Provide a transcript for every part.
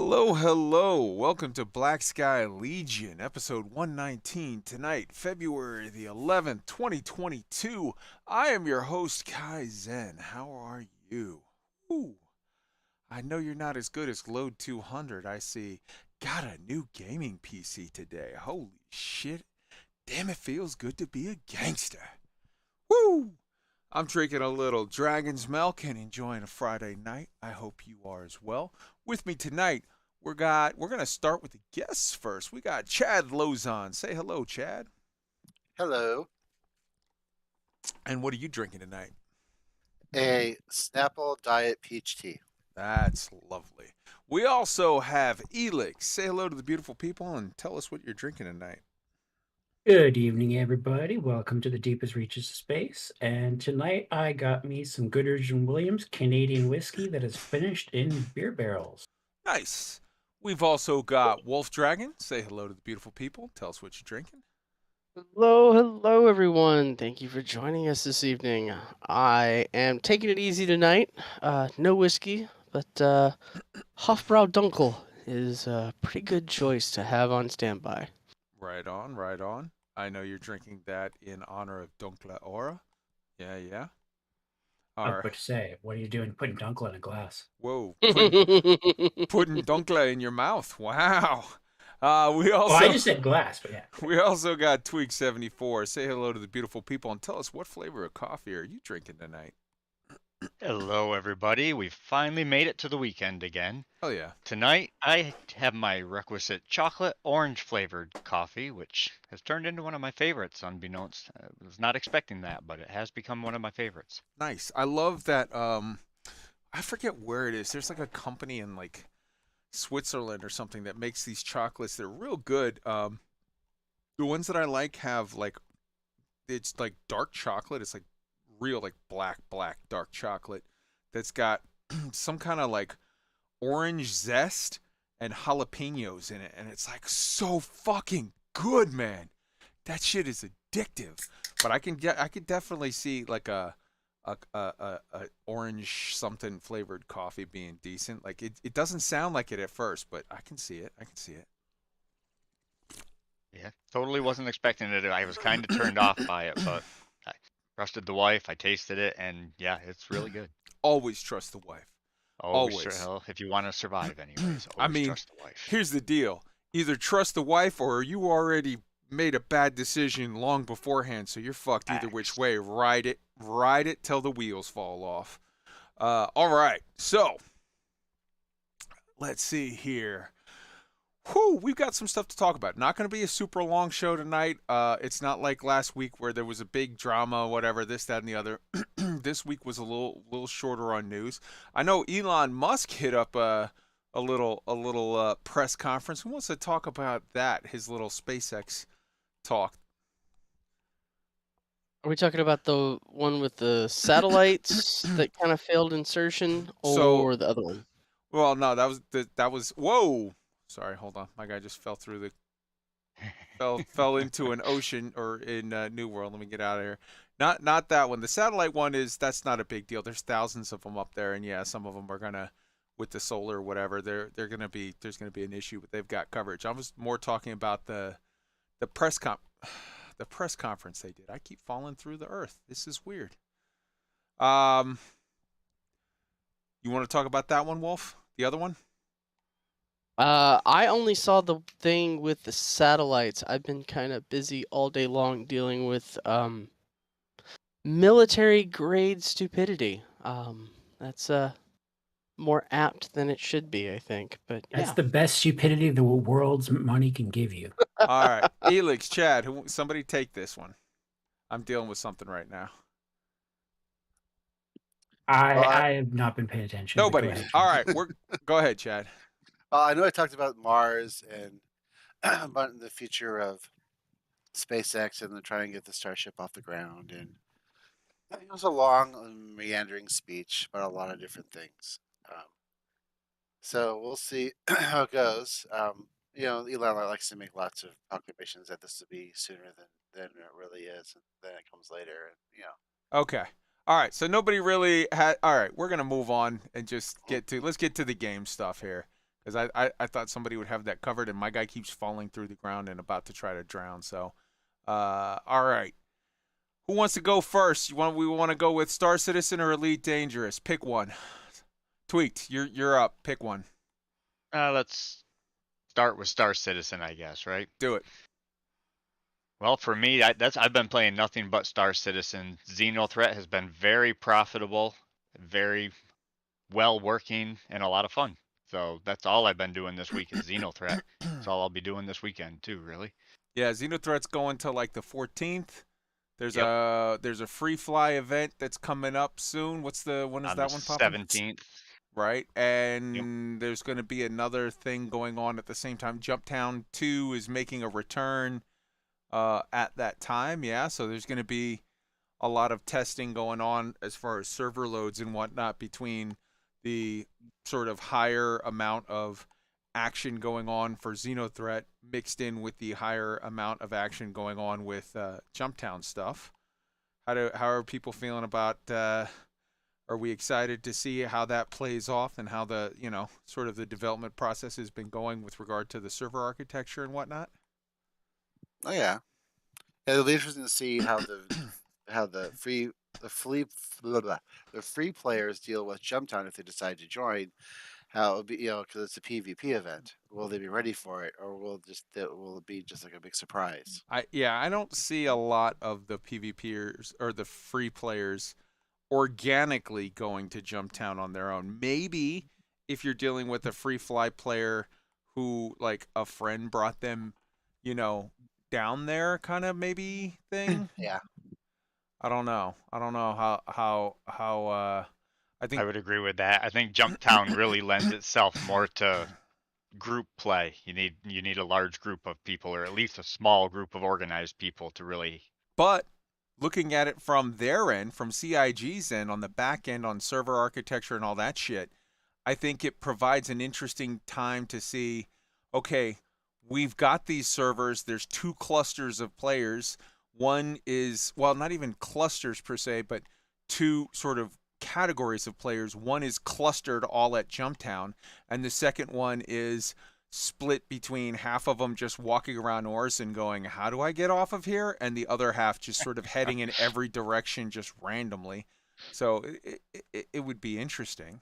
Hello, hello. Welcome to Black Sky Legion, episode 119. Tonight, February the 11th, 2022. I am your host, Kai Zen. How are you? Ooh, I know you're not as good as Load 200. I see. Got a new gaming PC today. Holy shit. Damn, it feels good to be a gangster. Woo! I'm drinking a little dragon's milk and enjoying a Friday night. I hope you are as well. With me tonight, we're gonna start with the guests first. We got Chad Lozon. Say hello, Chad. Hello. And what are you drinking tonight? A Snapple Diet Peach Tea. That's lovely. We also have Elix. Say hello to the beautiful people and tell us what you're drinking tonight. Good evening, everybody. Welcome to the deepest reaches of space. And tonight I got me some Goodrich and Williams Canadian whiskey that is finished in beer barrels. Nice. We've also got WOLFDRAGON. Say hello to the beautiful people. Tell us what you're drinking. Hello, everyone. Thank you for joining us this evening. I am taking it easy tonight. No whiskey, but Hofbrau Dunkel is a pretty good choice to have on standby. Right on, right on. I know you're drinking that in honor of Dunkle Aura. Yeah. I was about to say, what are you doing putting Dunkel in a glass? Whoa, putting Dunkle in your mouth. Wow. We also. I just said glass, but yeah. We also got Tweak74. Say hello to the beautiful people and tell us what flavor of coffee are you drinking tonight? Hello, everybody. We've finally made it to the weekend again. Oh, yeah. Tonight, I have my requisite chocolate orange flavored coffee, which has turned into one of my favorites, unbeknownst. I was not expecting that, but it has become one of my favorites. Nice. I love that. I forget where it is. There's like a company in like Switzerland or something that makes these chocolates. They're real good. The ones that I like have like, it's like dark chocolate. It's like real like black dark chocolate that's got some kind of like orange zest and jalapenos in it, and it's like so fucking good, man. That shit is addictive. But I could definitely see like a orange something flavored coffee being decent. Like it doesn't sound like it at first, but I can see it. Yeah, totally wasn't expecting it. I was kind of turned off by it, but I trusted the wife. I tasted it, and yeah, it's really good. Always trust the wife. Always. Well, if you want to survive, anyways. I mean, trust the wife. Here's the deal: either trust the wife, or you already made a bad decision long beforehand, so you're fucked either which way. Ride it till the wheels fall off. All right, so let's see here. Whew, we've got some stuff to talk about. Not going to be a super long show tonight. It's not like last week where there was a big drama, whatever, this, that, and the other. This week was a little shorter on news. I know Elon Musk hit up a little press conference. Who wants to talk about that? His little SpaceX talk. Are we talking about the one with the satellites that kind of failed insertion, or So- the other one? Well, no, that was whoa. Sorry, hold on. My guy just fell through fell into an ocean or in New World. Let me get out of here. Not that one. The satellite one that's not a big deal. There's thousands of them up there, and yeah, some of them are gonna with the solar or whatever. There's gonna be an issue, but they've got coverage. I was more talking about the press conference they did. I keep falling through the earth. This is weird. You want to talk about that one, Wolf? The other one? I only saw the thing with the satellites. I've been kind of busy all day long dealing with military grade stupidity. That's more apt than it should be, I think. But That's yeah. the best stupidity the world's money can give you. All right, Elix, Chad, somebody take this one. I'm dealing with something right now. I have not been paying attention. Nobody. All right, go ahead, Chad. I know I talked about Mars and about the future of SpaceX and trying to get the Starship off the ground. And it was a long, meandering speech about a lot of different things. So we'll see how it goes. Elon likes to make lots of proclamations that this will be sooner than it really is, and then it comes later. And Okay. All right. So nobody really had. All right. We're gonna move on and just let's get to the game stuff here, because I thought somebody would have that covered, and my guy keeps falling through the ground and about to try to drown. So, all right. Who wants to go first? We want to go with Star Citizen or Elite Dangerous? Pick one. Tweaked, you're up. Pick one. Let's start with Star Citizen, I guess, right? Do it. Well, for me, I've been playing nothing but Star Citizen. Xenothreat has been very profitable, very well working, and a lot of fun. So that's all I've been doing this week is Xenothreat. That's all I'll be doing this weekend too, really. Yeah, Xenothreat's going till like the 14th. There's Yep. a free fly event that's coming up soon. When is On that the one popping? 17th. Right, and there's going to be another thing going on at the same time. Jumptown 2 is making a return at that time. Yeah, so there's going to be a lot of testing going on as far as server loads and whatnot between the sort of higher amount of action going on for Xenothreat mixed in with the higher amount of action going on with Jumptown stuff. How are people feeling about? Are we excited to see how that plays off and how the sort of the development process has been going with regard to the server architecture and whatnot? Oh yeah, it'll be interesting to see how the free players deal with Jumptown if they decide to join. How it'll be, because it's a PvP event. Will they be ready for it, or will it be just like a big surprise? I don't see a lot of the PvPers or the free players organically going to Jumptown on their own. Maybe if you're dealing with a free fly player who like a friend brought them, down there kind of maybe thing. Yeah. I don't know how I think I would agree with that. I think Jumptown really lends itself more to group play. You need a large group of people, or at least a small group of organized people to really. But looking at it from their end, from CIG's end, on the back end, on server architecture and all that shit, I think it provides an interesting time to see, okay, we've got these servers, there's 2 clusters of players. One is, well, not even clusters per se, but 2 sort of categories of players. One is clustered all at Jumptown, and the second one is split between half of them just walking around Orson going, how do I get off of here? And the other half just sort of heading in every direction just randomly. So it would be interesting.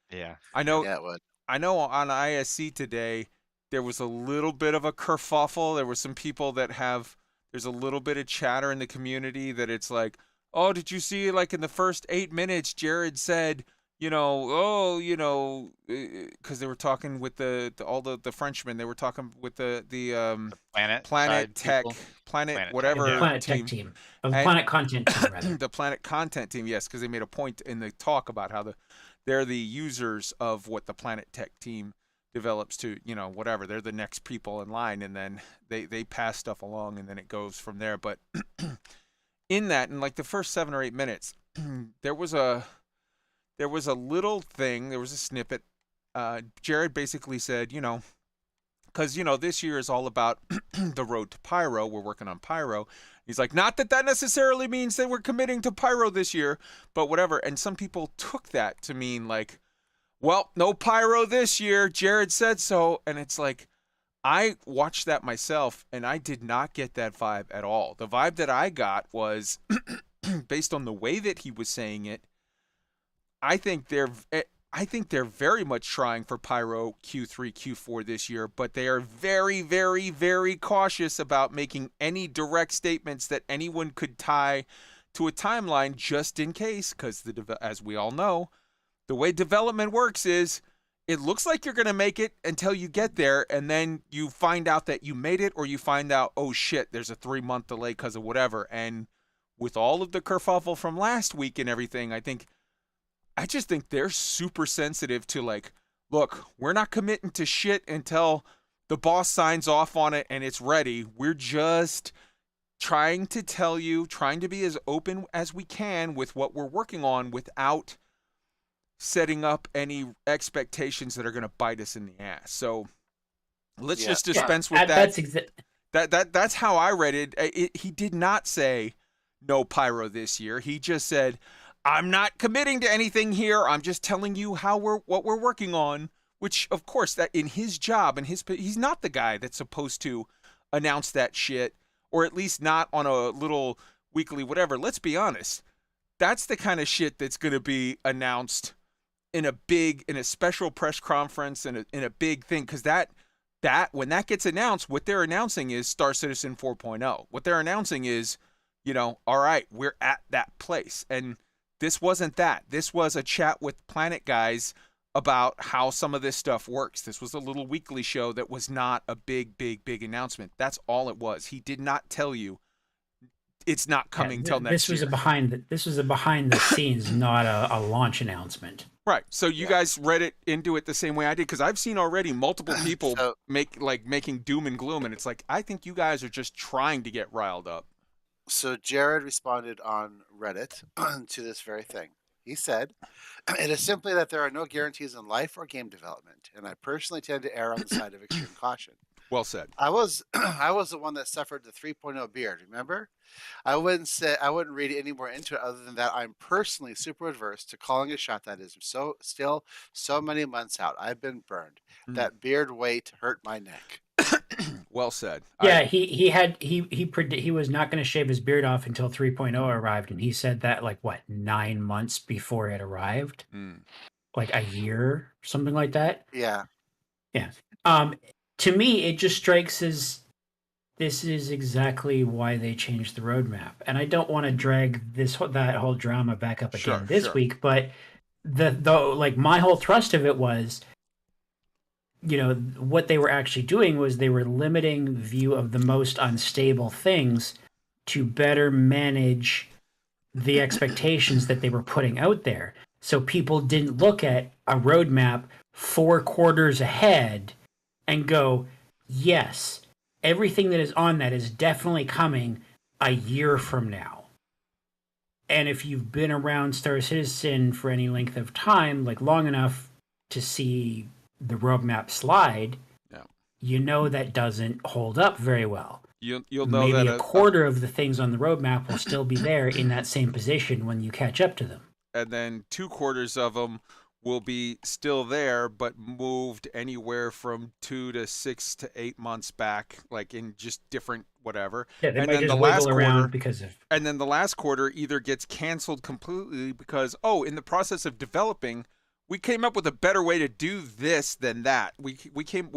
Yeah. I know Yeah, it would. I know on ISC today there was a little bit of a kerfuffle. There were some people there's a little bit of chatter in the community that it's like, oh, did you see like in the first 8 minutes Jared said, because they were talking with all the Frenchmen. They were talking with the Planet Tech, Planet whatever The Planet team. Tech team. Of the Planet Content team, rather. The Planet Content team, yes, because they made a point in the talk about how they're the users of what the Planet Tech team develops to, whatever. They're the next people in line, and then they pass stuff along, and then it goes from there. But in like the first 7 or 8 minutes, there was a little thing, there was a snippet. Jared basically said, because, this year is all about the road to Pyro. We're working on Pyro. He's like, not that necessarily means that we're committing to Pyro this year, but whatever. And some people took that to mean like, well, no Pyro this year. Jared said so. And it's like, I watched that myself, and I did not get that vibe at all. The vibe that I got was, based on the way that he was saying it, I think they're very much trying for Pyro Q3, Q4 this year, but they are very, very, very cautious about making any direct statements that anyone could tie to a timeline just in case, because as we all know, the way development works is it looks like you're going to make it until you get there, and then you find out that you made it, or you find out, oh shit, there's a 3-month delay because of whatever. And with all of the kerfuffle from last week and everything, I just think they're super sensitive to like, look, we're not committing to shit until the boss signs off on it and it's ready. We're just trying to tell you, trying to be as open as we can with what we're working on without setting up any expectations that are going to bite us in the ass. So let's just dispense with that. That's how I read it. He did not say no Pyro this year. He just said, I'm not committing to anything here. I'm just telling you what we're working on. which of course that in his job and he's not the guy that's supposed to announce that shit, or at least not on a little weekly whatever. Let's be honest. That's the kind of shit that's going to be announced in a special press conference and in a big thing, because that when that gets announced, what they're announcing is Star Citizen 4.0. What they're announcing is, all right, we're at that place. And this wasn't that. This was a chat with Planet guys about how some of this stuff works. This was a little weekly show that was not a big announcement. That's all it was. He did not tell you it's not coming till next year. This was a behind the scenes, not a launch announcement. Right. So you guys read it into it the same way I did, because I've seen already multiple people making doom and gloom, and it's like, I think you guys are just trying to get riled up. So Jared responded on Reddit to this very thing. He said, "It is simply that there are no guarantees in life or game development, and I personally tend to err on the side of extreme caution." Well said. I was the one that suffered the 3.0 beard, remember? I wouldn't read any more into it other than that I'm personally super adverse to calling a shot that is still so many months out. I've been burned. That beard weight hurt my neck. Well said. Yeah, he was not going to shave his beard off until 3.0 arrived, and he said that 9 months before it arrived, like a year, something like that. Yeah. To me, it just strikes as this is exactly why they changed the roadmap, and I don't want to drag that whole drama back up again this week, but my whole thrust of it was, what they were actually doing was they were limiting view of the most unstable things to better manage the expectations that they were putting out there. So people didn't look at a roadmap 4 quarters ahead and go, yes, everything that is on that is definitely coming a year from now. And if you've been around Star Citizen for any length of time, long enough to see the roadmap slide, that doesn't hold up very well. You'll know maybe that a quarter of the things on the roadmap will still be there in that same position when you catch up to them. And then 2 quarters of them will be still there, but moved anywhere from 2 to 6 to 8 months back, in just different whatever. Yeah, they and might then just the last wiggle around quarter, because of. And then the last quarter either gets canceled completely because in the process of developing, we came up with a better way to do this than that. We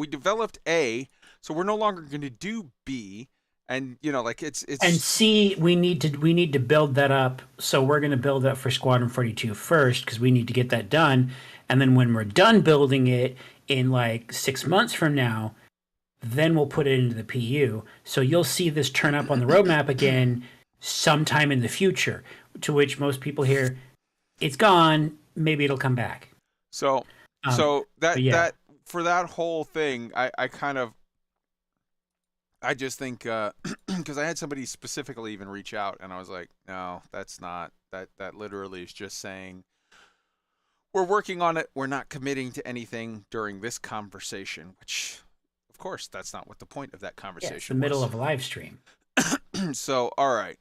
developed A, so we're no longer going to do B. And it's and C, we need to build that up. So we're going to build up for Squadron 42 first because we need to get that done. And then when we're done building it in 6 months from now, then we'll put it into the PU. So you'll see this turn up on the roadmap again sometime in the future. To which most people hear, it's gone. Maybe it'll come back. So that for that whole thing, I just think, because I had somebody specifically even reach out, and I was like, no, that's not, that literally is just saying, we're working on it, we're not committing to anything during this conversation, which, of course, that's not what the point of that conversation was. It's the middle of a live stream. So, all right.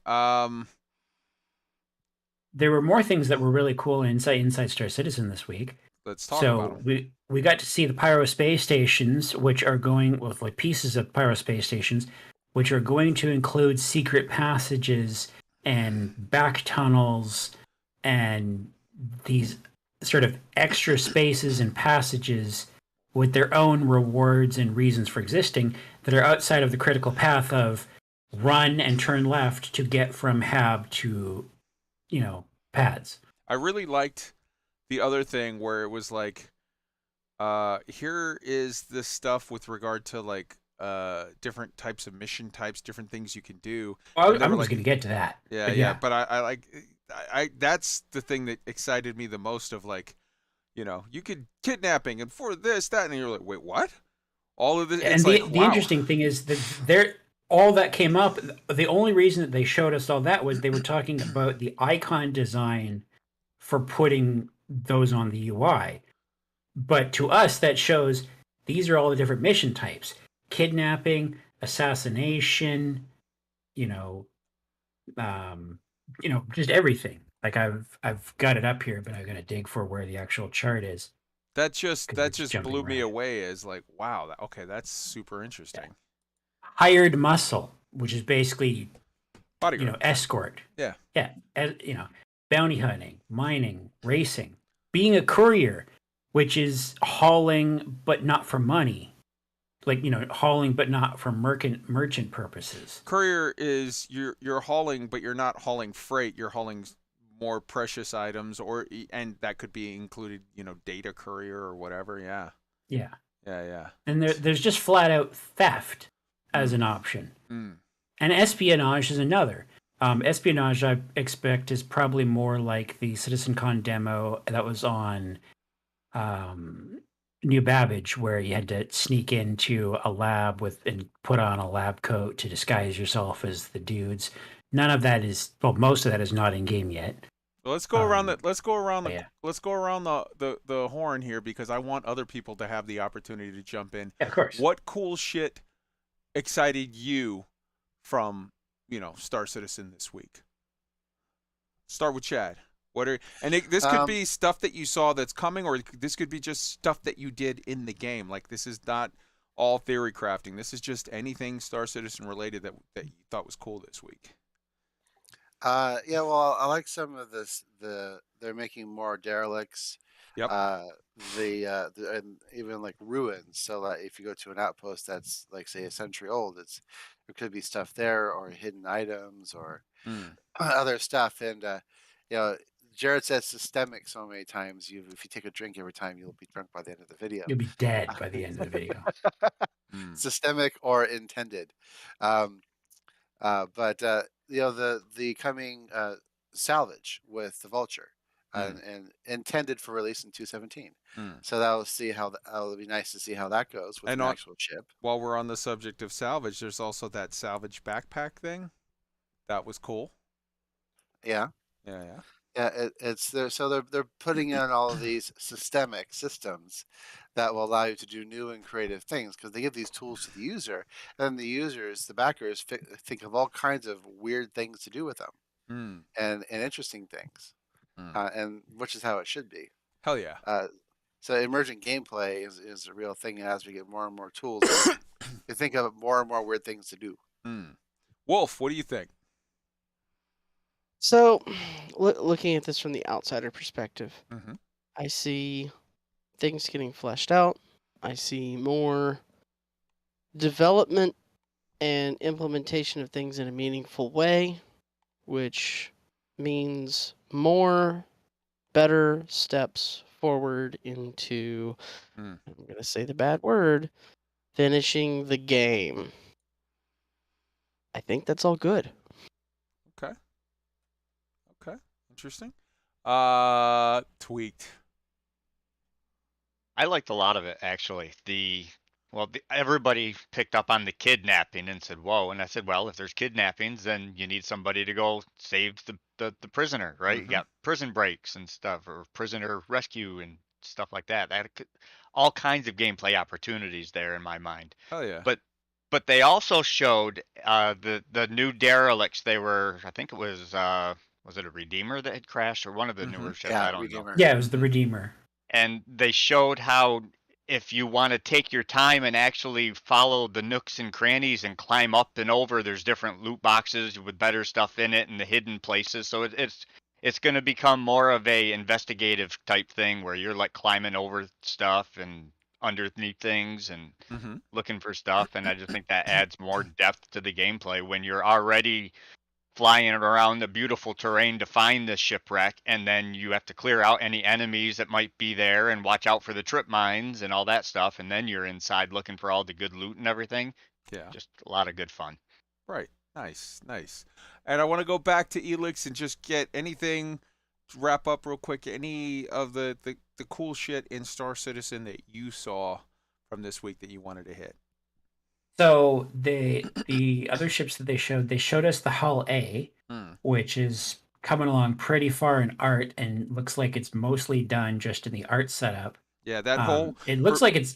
There were more things that were really cool inside Star Citizen this week. Let's talk about them. We got to see the Pyro space stations, which are going with pieces of Pyro space stations, which are going to include secret passages and back tunnels and these sort of extra spaces and passages with their own rewards and reasons for existing that are outside of the critical path of run and turn left to get from hab to, pads. I really liked the other thing where it was here is this stuff with regard to different types of mission types, different things you can do. Well, I'm just going to get to that. Yeah. But I that's the thing that excited me the most of you could kidnapping and for this, that, and you're like, wait, what? All of this. And the interesting thing is that all that came up. The only reason that they showed us all that was they were talking about the icon design for putting those on the UI. But to us, that shows these are all the different mission types: kidnapping, assassination, just everything. I've got it up here, but I'm gonna dig for where the actual chart is. That just 'cause that it's just jumping blew me around. away as like, wow, okay, that's super interesting. Hired muscle, which is basically, Bodyguard. escort. Yeah. Yeah, bounty hunting, mining, racing, being a courier, which is hauling but not for money. Like, hauling but not for merchant purposes. Courier is you're hauling, but you're not hauling freight. You're hauling more precious items, and that could be included, data courier or whatever. Yeah, Yeah. yeah. And there's just flat out theft as Mm. an option. Mm. And espionage is another. Espionage, I expect, is probably more like the CitizenCon demo that was on New Babbage, where you had to sneak into a lab and put on a lab coat to disguise yourself as the dudes. None of that is, well, most of that is not in game yet. So let's go around the yeah. let's go around the horn here, because I want other people to have the opportunity to jump in. Yeah, of course. What cool shit excited you from, Star Citizen this week? Start with Chad. This could be stuff that you saw that's coming, or this could be just stuff that you did in the game. Like, this is not all theory crafting. This is just anything Star Citizen related that you thought was cool this week. Yeah, well, I like some of this. They're making more derelicts. Yep. And even like ruins. So that if you go to an outpost that's like, say, a century old, there could be stuff there, or hidden items, or other stuff. And Jared says systemic so many times. If you take a drink every time, you'll be drunk by the end of the video. You'll be dead by the end of the video. Systemic or intended. But the coming salvage with the Vulture, and intended for release in 2.17. So that'll be nice to see how that goes with an actual ship. While we're on the subject of salvage, there's also that salvage backpack thing. That was cool. Yeah. It's there. So they're putting in all of these systemic systems that will allow you to do new and creative things, because they give these tools to the user, and the backers, think of all kinds of weird things to do with them, and interesting things, and which is how it should be. Hell yeah. So emergent gameplay is a real thing, and as we get more and more tools, you think of more and more weird things to do. Wolf, what do you think? So, looking at this from the outsider perspective, Mm-hmm. I see things getting fleshed out. I see more development and implementation of things in a meaningful way, which means more better steps forward into, I'm going to say the bad word, finishing the game. I think that's all good. Okay. Interesting. Tweaked. I liked a lot of it, actually. Everybody picked up on the kidnapping and said, whoa. And I said, well, if there's kidnappings, then you need somebody to go save the prisoner, right? You got prison breaks and stuff, or prisoner rescue and stuff like that. All kinds of gameplay opportunities there in my mind. Oh yeah. But they also showed the new derelicts. I think it was it a Redeemer that had crashed, or one of the newer ships? Yeah, I don't Redeemer. know. Yeah, it was the Redeemer. And they showed how, if you want to take your time and actually follow the nooks and crannies and climb up and over, there's different loot boxes with better stuff in it and the hidden places. So it's going to become more of a investigative type thing, where you're like climbing over stuff and underneath things and looking for stuff. And I just think that adds more depth to the gameplay when you're already flying around the beautiful terrain to find the shipwreck, and then you have to clear out any enemies that might be there and watch out for the trip mines and all that stuff, and then you're inside looking for all the good loot and everything. Yeah. Just a lot of good fun. Right. Nice. And I want to go back to Elix and just get anything to wrap up real quick. Any of the cool shit in Star Citizen that you saw from this week that you wanted to hit? So the other ships that they showed us the Hull A, which is coming along pretty far in art, and looks like it's mostly done just in the art setup. Yeah, that whole. It looks like it's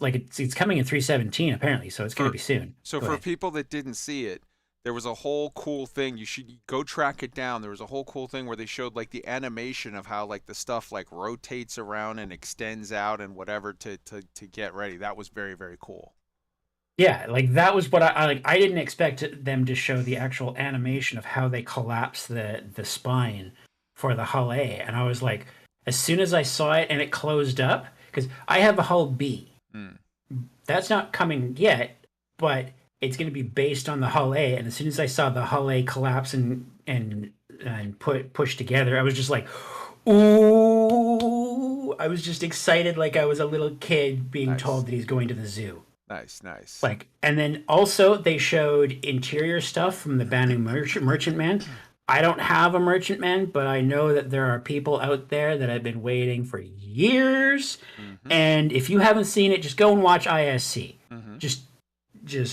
coming in 3.17 apparently, so it's going to be soon. So for people that didn't see it, there was a whole cool thing. You should go track it down. There was a whole cool thing where they showed like the animation of how like the stuff like rotates around and extends out and whatever to get ready. That was very, very cool. Yeah, like that was what I like. I didn't expect them to show the actual animation of how they collapse the spine for the hull A, and I was like, as soon as I saw it and it closed up, because I have a hull B. Mm. That's not coming yet, but it's going to be based on the hull A. And as soon as I saw the hull A collapse and push together, I was just like, ooh! I was just excited, like I was a little kid being Nice. told that he's going to the zoo. Nice. Like, and then also they showed interior stuff from the Banu Merchantman. I don't have a Merchantman, but I know that there are people out there that have been waiting for years. Mm-hmm. And if you haven't seen it, just go and watch ISC. Mm-hmm. Just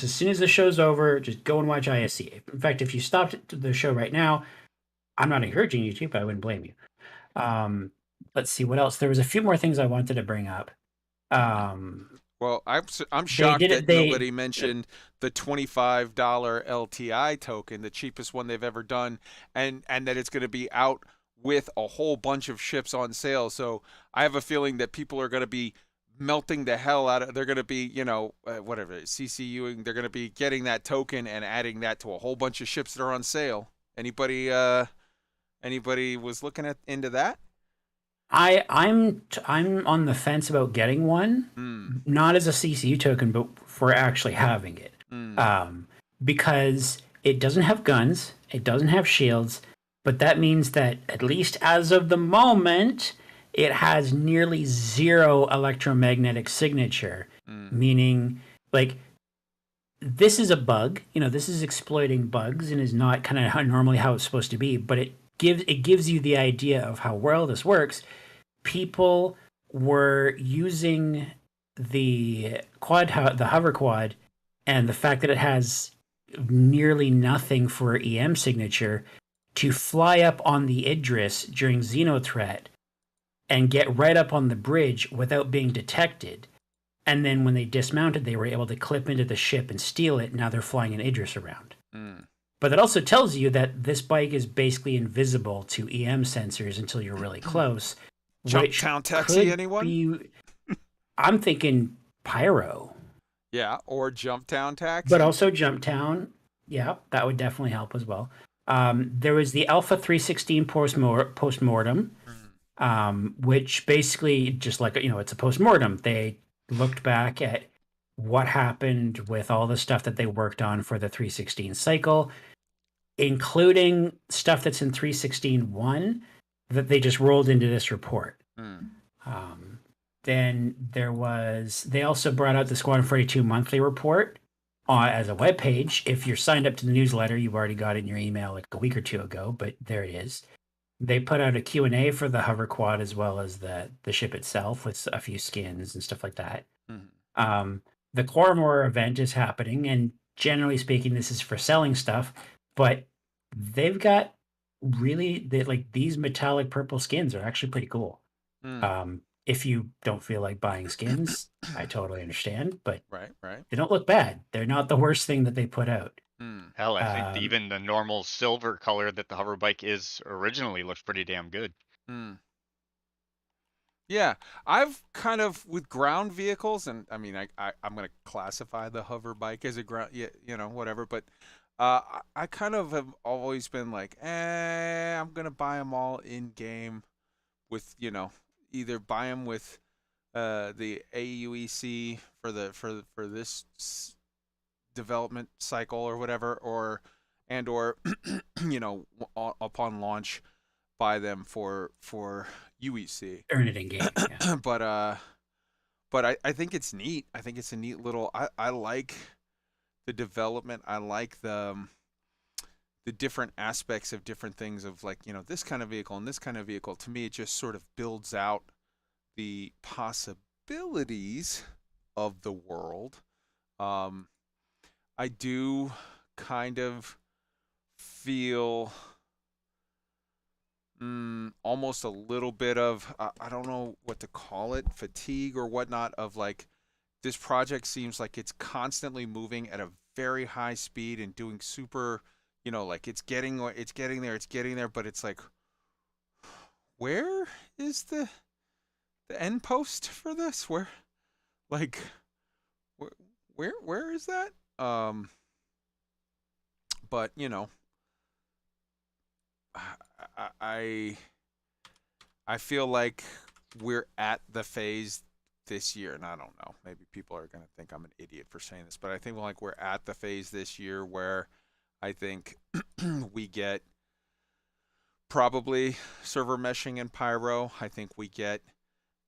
as soon as the show's over, just go and watch ISC. In fact, if you stopped the show right now, I'm not encouraging you to, but I wouldn't blame you. Let's see what else. There was a few more things I wanted to bring up. Well, I'm shocked that they- nobody mentioned the $25 LTI token, the cheapest one they've ever done, and that it's going to be out with a whole bunch of ships on sale. So I have a feeling that people are going to be melting the hell out of. They're going to be, whatever CCUing. They're going to be getting that token and adding that to a whole bunch of ships that are on sale. Anybody was looking into that? I'm on the fence about getting one, not as a CCU token, but for actually having it, because it doesn't have guns, it doesn't have shields, but that means that at least as of the moment, it has nearly zero electromagnetic signature, meaning like this is a bug. This is exploiting bugs and is not kind of normally how it's supposed to be, but it gives you the idea of how well this works. People were using the hover quad, and the fact that it has nearly nothing for EM signature to fly up on the Idris during Xenothreat and get right up on the bridge without being detected. And then when they dismounted, they were able to clip into the ship and steal it. Now they're flying an Idris around. But that also tells you that this bike is basically invisible to EM sensors until you're really close. Jump Town Taxi, anyone? I'm thinking Pyro. Yeah, or Jump Town Taxi. But also Jump Town. Yeah, that would definitely help as well. There was the Alpha 316 postmortem, which basically just like, it's a postmortem. They looked back at what happened with all the stuff that they worked on for the 316 cycle, including stuff that's in 316.1 that they just rolled into this report. Then they also brought out the Squadron 42 monthly report as a webpage. If you're signed up to the newsletter, you've already got it in your email like a week or two ago, but there it is. They put out a Q&A for the hover quad as well as the ship itself with a few skins and stuff like that. The Cormor event is happening, and generally speaking, this is for selling stuff, but they've got these metallic purple skins are actually pretty cool. If you don't feel like buying skins, I totally understand, but right. They don't look bad. They're not the worst thing that they put out. Hell, I think even the normal silver color that the hover bike is originally looks pretty damn good. Yeah, I've kind of with ground vehicles, and I mean, I'm going to classify the hover bike as a ground, whatever. But I kind of have always been like, I'm going to buy them all in game with, either buy them with the AUEC for this development cycle or whatever, or upon launch, buy them for UEC. Earn it in game. Yeah. But I think it's neat. I think it's a neat little. I like the development. I like the different aspects of different things of like this kind of vehicle and this kind of vehicle. To me, it just sort of builds out the possibilities of the world. I do kind of feel almost a little bit of I don't know what to call it, fatigue or whatnot, of like this project seems like it's constantly moving at a very high speed and doing super, like it's getting there, but it's like, where is the end post for this? Like, where, where is that? But I I feel like we're at the phase this year, and I don't know. Maybe people are going to think I'm an idiot for saying this, but I think like we're at the phase this year where I think we get probably server meshing and pyro. I think we get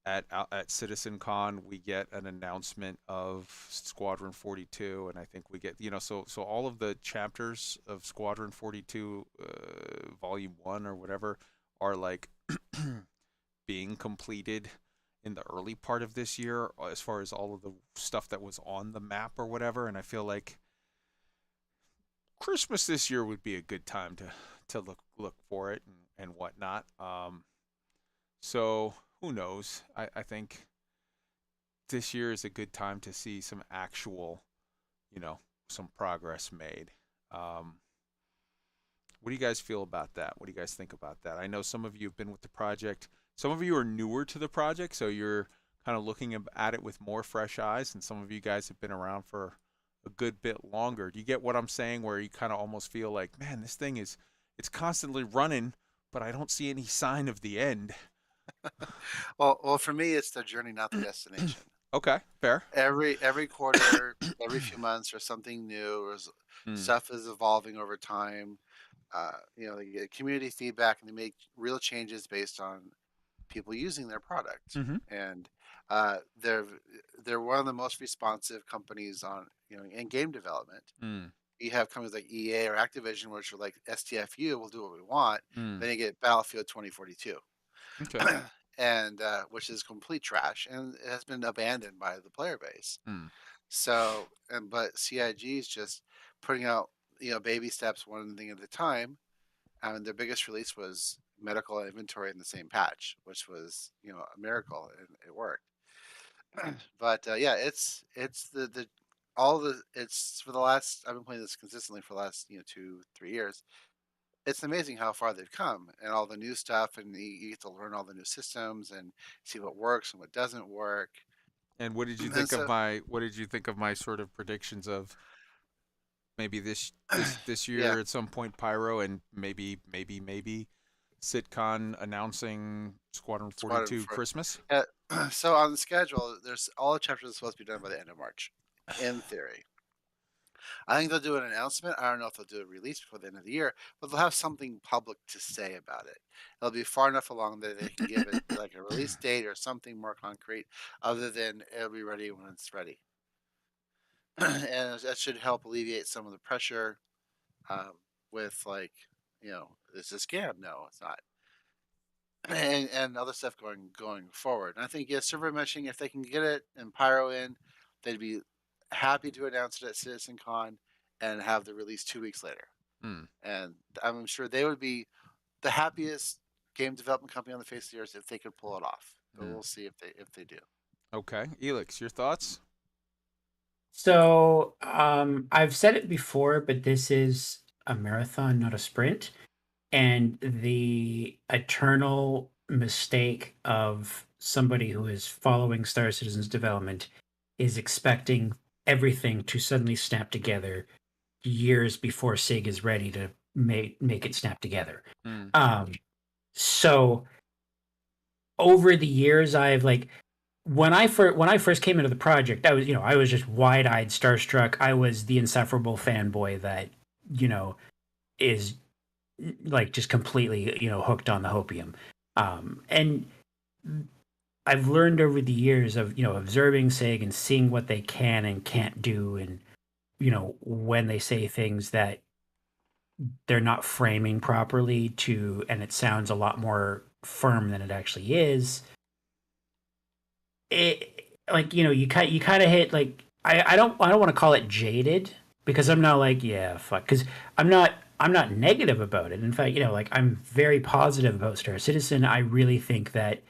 at CitizenCon we get an announcement of Squadron 42, and I think we get so all of the chapters of Squadron 42, Volume 1 or whatever, are like being completed in the early part of this year, as far as all of the stuff that was on the map or whatever. And I feel like Christmas this year would be a good time to look for it and whatnot. So who knows? I think this year is a good time to see some actual, some progress made. What do you guys feel about that? What do you guys think about that? I know some of you have been with the project. Some of you are newer to the project, so you're kind of looking at it with more fresh eyes, and some of you guys have been around for a good bit longer. Do you get what I'm saying, where you kind of almost feel like, man, this thing it's constantly running, but I don't see any sign of the end? Well, for me, it's the journey, not the destination. Okay, fair. Every quarter, every few months, there's something new. Stuff is evolving over time. They get community feedback and they make real changes based on people using their product. Mm-hmm. And they're one of the most responsive companies on in game development. You have companies like EA or Activision, which are like STFU, we'll do what we want. Then you get Battlefield 2042. Okay. And which is complete trash, and it has been abandoned by the player base. So, but CIG is just putting out baby steps, one thing at a time. And their biggest release was medical inventory in the same patch, which was a miracle, and it worked. But yeah, it's the all the it's for the last, I've been playing this consistently for the last 2-3 years. It's amazing how far they've come and all the new stuff, and you get to learn all the new systems and see what works and what doesn't work. And what did you And think so, of my sort of predictions of maybe this yeah. year at some point Pyro, and maybe SitCon announcing Squadron 42 Christmas? Yeah. So on the schedule, there's all the chapters are supposed to be done by the end of March, in theory. I think they'll do an announcement. I don't know if they'll do a release before the end of the year, but they'll have something public to say about it. It'll be far enough along that they can give it like a release date or something more concrete, other than it'll be ready when it's ready. And that should help alleviate some of the pressure with like, is this a scam? No, it's not. And other stuff going forward. And I think server meshing, if they can get it and Pyro in, they'd be happy to announce it at CitizenCon and have the release 2 weeks later. And I'm sure they would be the happiest game development company on the face of the earth if they could pull it off. But we'll see if they do. Okay, Elix, your thoughts? So I've said it before, but this is a marathon, not a sprint. And the eternal mistake of somebody who is following Star Citizen's development is expecting everything to suddenly snap together years before SIG is ready to make it snap together. So over the years, I've like, when I first came into the project, I was just wide-eyed starstruck. I was the insufferable fanboy that is like just completely hooked on the hopium. And I've learned over the years of observing SIG and seeing what they can and can't do, and when they say things that they're not framing properly and it sounds a lot more firm than it actually is. It like you kind of hit like I don't want to call it jaded, because I'm not like, yeah, fuck, because I'm not negative about it. In fact, like I'm very positive about Star Citizen. I really think that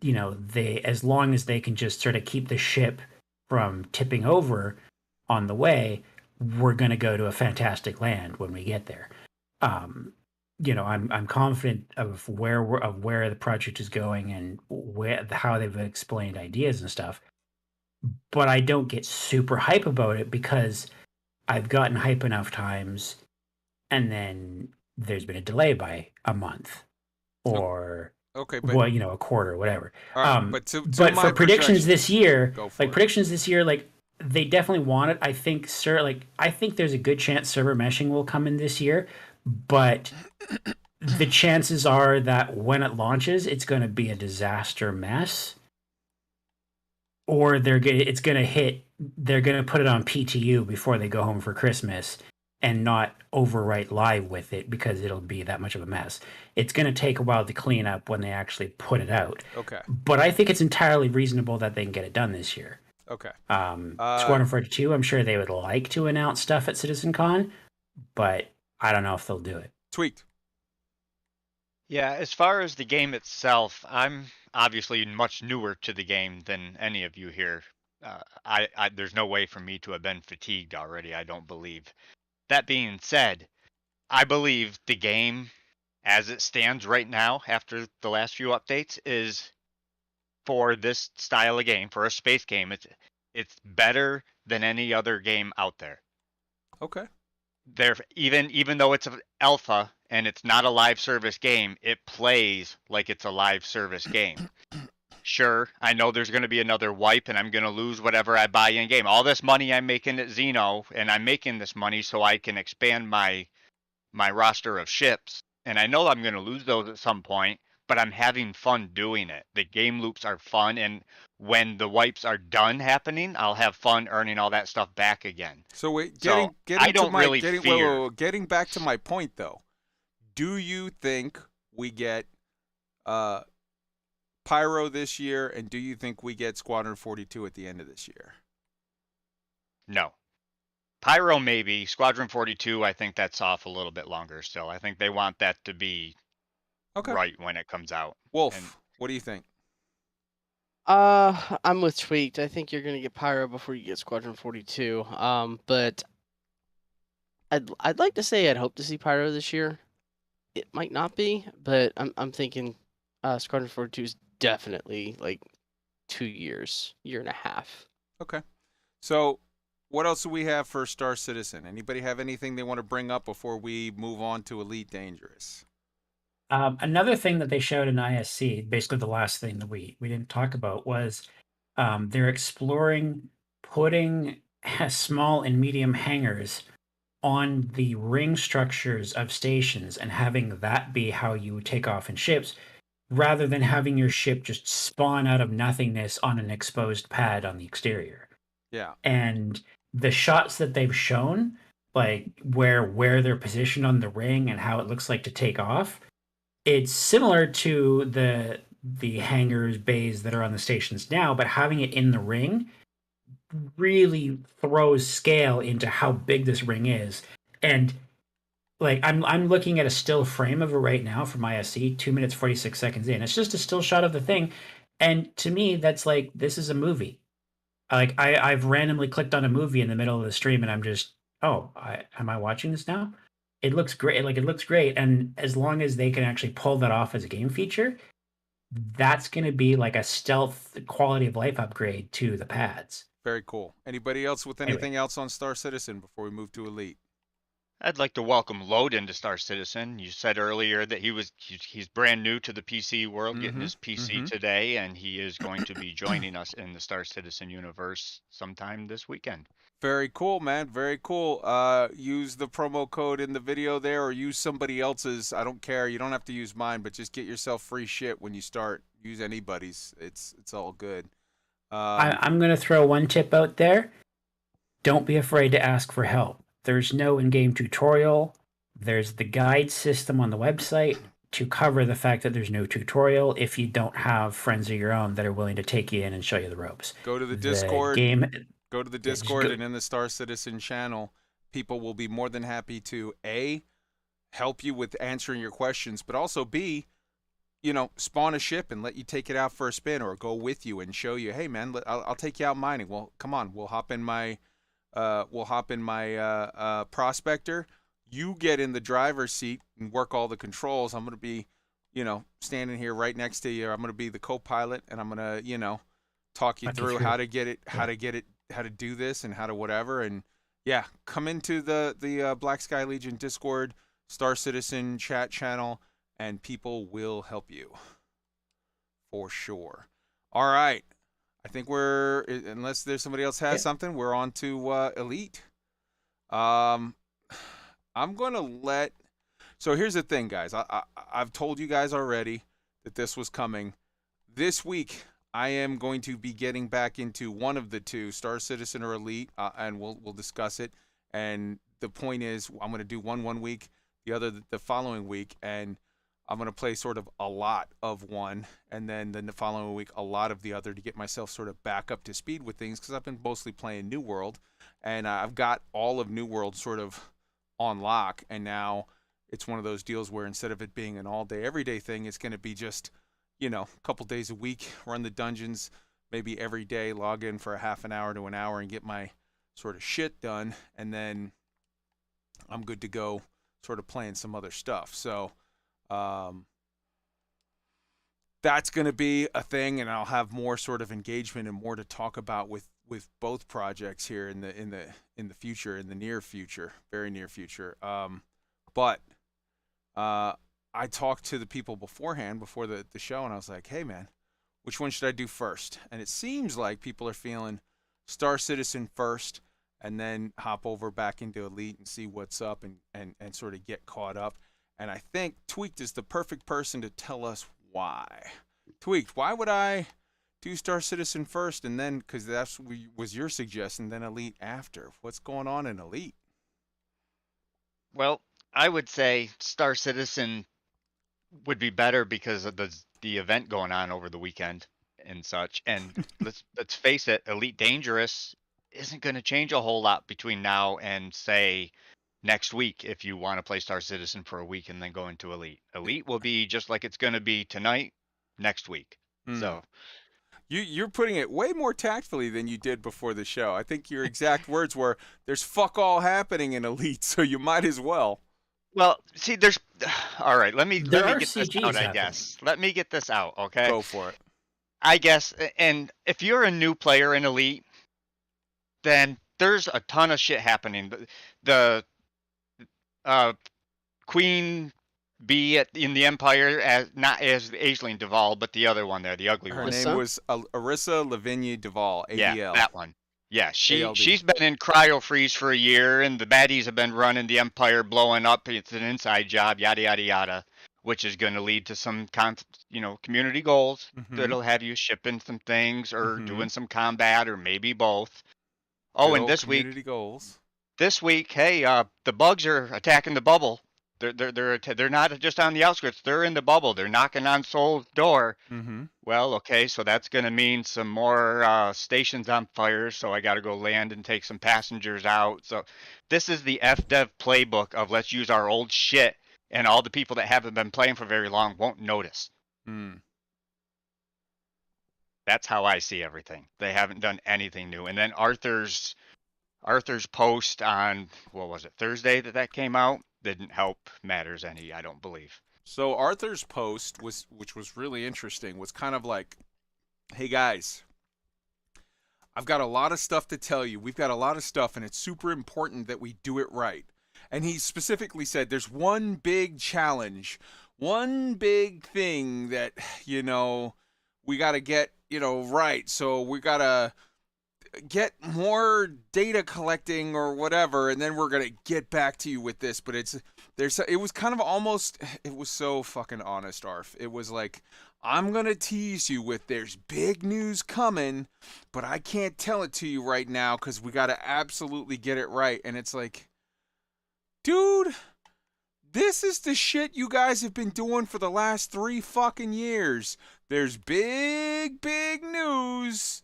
they, as long as they can just sort of keep the ship from tipping over on the way, we're going to go to a fantastic land when we get there. I'm confident of where the project is going and how they've explained ideas and stuff. But I don't get super hype about it because I've gotten hype enough times, and then there's been a delay by a month or Okay, but a quarter, whatever. all right, but to But my for predictions projection, this year, go for it. predictions this year, they definitely want it. I think, I think there's a good chance server meshing will come in this year, but the chances are that when it launches, it's going to be a disaster mess, or it's going to hit. They're going to put it on PTU before they go home for Christmas, and not overwrite live with it because it'll be that much of a mess. It's going to take a while to clean up when they actually put it out. Okay. But I think it's entirely reasonable that they can get it done this year. Okay. Squadron 42, I'm sure they would like to announce stuff at CitizenCon, but I don't know if they'll do it. Tweaked. Yeah, as far as the game itself, I'm obviously much newer to the game than any of you here. There's no way for me to have been fatigued already, I don't believe. That being said, I believe the game, as it stands right now, after the last few updates, is for this style of game, for a space game, it's better than any other game out there. Okay. Even though it's an alpha and it's not a live service game, it plays like it's a live service game. Sure, I know there's going to be another wipe and I'm going to lose whatever I buy in game. All this money I'm making at Xeno, and I'm making this money so I can expand my roster of ships. And I know I'm going to lose those at some point, but I'm having fun doing it. The game loops are fun, and when the wipes are done happening, I'll have fun earning all that stuff back again. So wait, I don't really fear. Getting back to my point though, do you think we get Pyro this year, and do you think we get Squadron 42 at the end of this year? No. Pyro maybe. Squadron 42, I think that's off a little bit longer still. I think they want that to be right when it comes out. Wolf, what do you think? I'm with Tweaked. I think you're gonna get Pyro before you get Squadron 42. But I'd like to say I'd hope to see Pyro this year. It might not be, but I'm thinking Squadron 42 is definitely like 2 years, year and a half. Okay. So what else do we have for Star Citizen? Anybody have anything they want to bring up before we move on to Elite Dangerous? Another thing that they showed in ISC, basically the last thing that we didn't talk about, was they're exploring putting small and medium hangars on the ring structures of stations and having that be how you take off in ships, rather than having your ship just spawn out of nothingness on an exposed pad on the exterior. Yeah. And the shots that they've shown, like where they're positioned on the ring and how it looks like to take off, it's similar to the hangars, bays that are on the stations now, but having it in the ring really throws scale into how big this ring is. And like I'm looking at a still frame of it right now from ISC, 2 minutes 46 seconds in. It's just a still shot of the thing, and to me, that's like, this is a movie. Like I've randomly clicked on a movie in the middle of the stream, and I'm just, am I watching this now? It looks great. Like, it looks great, and as long as they can actually pull that off as a game feature, that's going to be like a stealth quality of life upgrade to the pads. Very cool. Anybody else with anything else on Star Citizen before we move to Elite? I'd like to welcome Load into Star Citizen. You said earlier that he's brand new to the PC world, getting his PC today, and he is going to be joining us in the Star Citizen universe sometime this weekend. Very cool, man. Very cool. Use the promo code in the video there, or use somebody else's. I don't care. You don't have to use mine, but just get yourself free shit when you start. Use anybody's. It's all good. I'm going to throw one tip out there. Don't be afraid to ask for help. There's no in-game tutorial. There's the guide system on the website to cover the fact that there's no tutorial if you don't have friends of your own that are willing to take you in and show you the ropes. Go to the Discord. Go to the Discord, and in the Star Citizen channel, people will be more than happy to A, help you with answering your questions, but also B, spawn a ship and let you take it out for a spin, or go with you and show you, hey man, I'll take you out mining. Well, come on, we'll hop in my will hop in my prospector. You get in the driver's seat and work all the controls. I'm gonna be, standing here right next to you. I'm gonna be the co-pilot, and I'm gonna, talk you through how to get it, how to do this, and how to whatever. And yeah, come into the Black Sky Legion Discord, Star Citizen chat channel, and people will help you for sure. All right, I think unless there's somebody else has something, we're on to Elite. I'm gonna let. So here's the thing, guys. I've told you guys already that this was coming. This week, I am going to be getting back into one of the two, Star Citizen or Elite, and we'll discuss it. And the point is, I'm going to do one week, the other the following week, and I'm going to play sort of a lot of one, and then the following week a lot of the other to get myself sort of back up to speed with things, because I've been mostly playing New World, and I've got all of New World sort of on lock, and now it's one of those deals where instead of it being an all-day, everyday thing, it's going to be just, a couple days a week, run the dungeons, maybe every day, log in for a half an hour to an hour and get my sort of shit done, and then I'm good to go sort of playing some other stuff. So that's going to be a thing, and I'll have more sort of engagement and more to talk about with both projects here in the future, in the near future, very near future. But I talked to the people beforehand, before the show, and I was like, hey, man, which one should I do first? And it seems like people are feeling Star Citizen first, and then hop over back into Elite and see what's up and sort of get caught up. And I think Tweaked is the perfect person to tell us why. Tweaked, why would I do Star Citizen first, and then, because that was your suggestion, then Elite after? What's going on in Elite? Well, I would say Star Citizen would be better because of the event going on over the weekend and such. And let's face it, Elite Dangerous isn't going to change a whole lot between now and, say, next week if you want to play Star Citizen for a week and then go into Elite. Elite will be just like it's going to be tonight, next week. So you're putting it way more tactfully than you did before the show. I think your exact words were, "There's fuck all happening in Elite, so you might as well." Well, see, there's all right. Let me get this CGs out. I happening. guess. Let me get this out. Okay. Go for it. I guess, and if you're a new player in Elite, then there's a ton of shit happening. The Queen Bee in the Empire, as not as Aisling Duval, but the other one there, the ugly Her one. name was Arissa Lavinia Duval, ADL. Yeah, that one. Yeah, ALD. she's been in cryo freeze for a year, and the baddies have been running the Empire, blowing up. It's an inside job, yada yada yada, which is going to lead to some community goals that'll have you shipping some things or doing some combat or maybe both. Oh, and this week, community goals. This week, hey, the bugs are attacking the bubble. They're not just on the outskirts. They're in the bubble. They're knocking on Soul's door. Well, okay, so that's going to mean some more stations on fire. So I got to go land and take some passengers out. So this is the FDev playbook of let's use our old shit, and all the people that haven't been playing for very long won't notice. That's how I see everything. They haven't done anything new. And then Arthur's post on, what was it, Thursday that came out, didn't help matters any, I don't believe. So Arthur's post, which was really interesting, was kind of like, hey guys, I've got a lot of stuff to tell you. We've got a lot of stuff, and it's super important that we do it right. And he specifically said there's one big challenge, one big thing that, we got to get, right. So we got to get more data collecting or whatever, and then we're gonna get back to you with this. But it was kind of almost, it was so fucking honest, Arf. It was like, I'm gonna tease you with there's big news coming, but I can't tell it to you right now because we gotta absolutely get it right. And it's like, dude, this is the shit you guys have been doing for the last 3 fucking years. There's big news,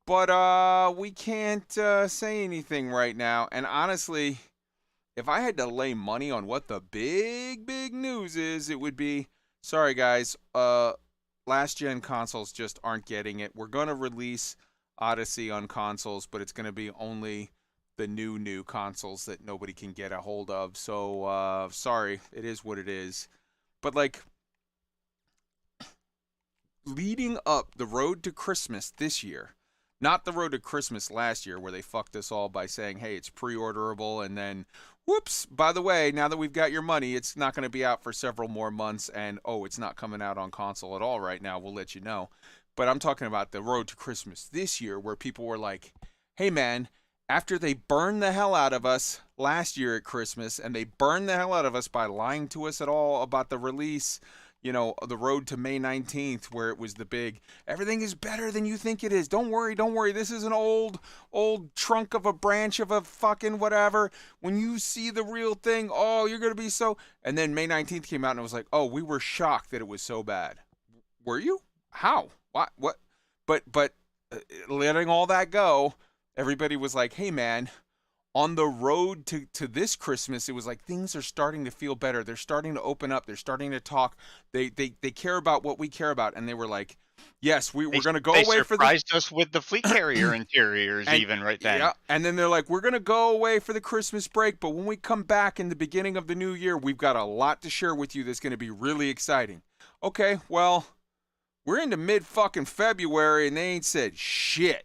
but we can't say anything right now. And honestly, if I had to lay money on what the big news is, it would be, sorry guys, last gen consoles just aren't getting it. We're going to release Odyssey on consoles, but it's going to be only new consoles that nobody can get a hold of. So sorry, it is what it is. But like leading up the road to Christmas this year, not the road to Christmas last year where they fucked us all by saying, hey, it's pre-orderable, and then whoops, by the way, now that we've got your money, it's not going to be out for several more months, and oh, it's not coming out on console at all right now, we'll let you know. But I'm talking about the road to Christmas this year where people were like, hey man, after they burned the hell out of us last year at Christmas, and they burned the hell out of us by lying to us at all about the release, you know, the road to May 19th, where it was the big, everything is better than you think it is. Don't worry, don't worry. This is an old trunk of a branch of a fucking whatever. When you see the real thing, oh, you're going to be so. And then May 19th came out and it was like, oh, we were shocked that it was so bad. Were you? How? What? But letting all that go, everybody was like, hey, man. On the road to this Christmas, it was like things are starting to feel better. They're starting to open up. They're starting to talk. They care about what we care about. And they were like, yes, we're going to go away for the... They surprised us with the fleet carrier interiors even right then. Yeah, and then they're like, we're going to go away for the Christmas break, but when we come back in the beginning of the new year, we've got a lot to share with you that's going to be really exciting. Okay, well, we're into mid-fucking February, and they ain't said shit.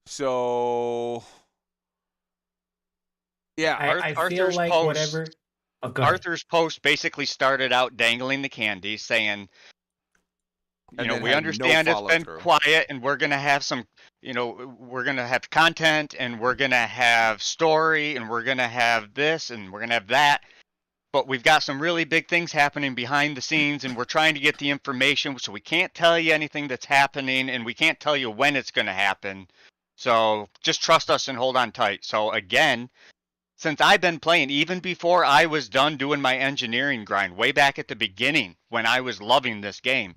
So... Yeah, I feel like post, whatever. Oh, Arthur's post basically started out dangling the candy, saying, you know, we understand it's been quiet, and we're gonna have some, you know, we're gonna have content, and we're gonna have story, and we're gonna have this, and we're gonna have that. But we've got some really big things happening behind the scenes, and we're trying to get the information, so we can't tell you anything that's happening, and we can't tell you when it's gonna happen. So just trust us and hold on tight. So again, since I've been playing, even before I was done doing my engineering grind, way back at the beginning when I was loving this game,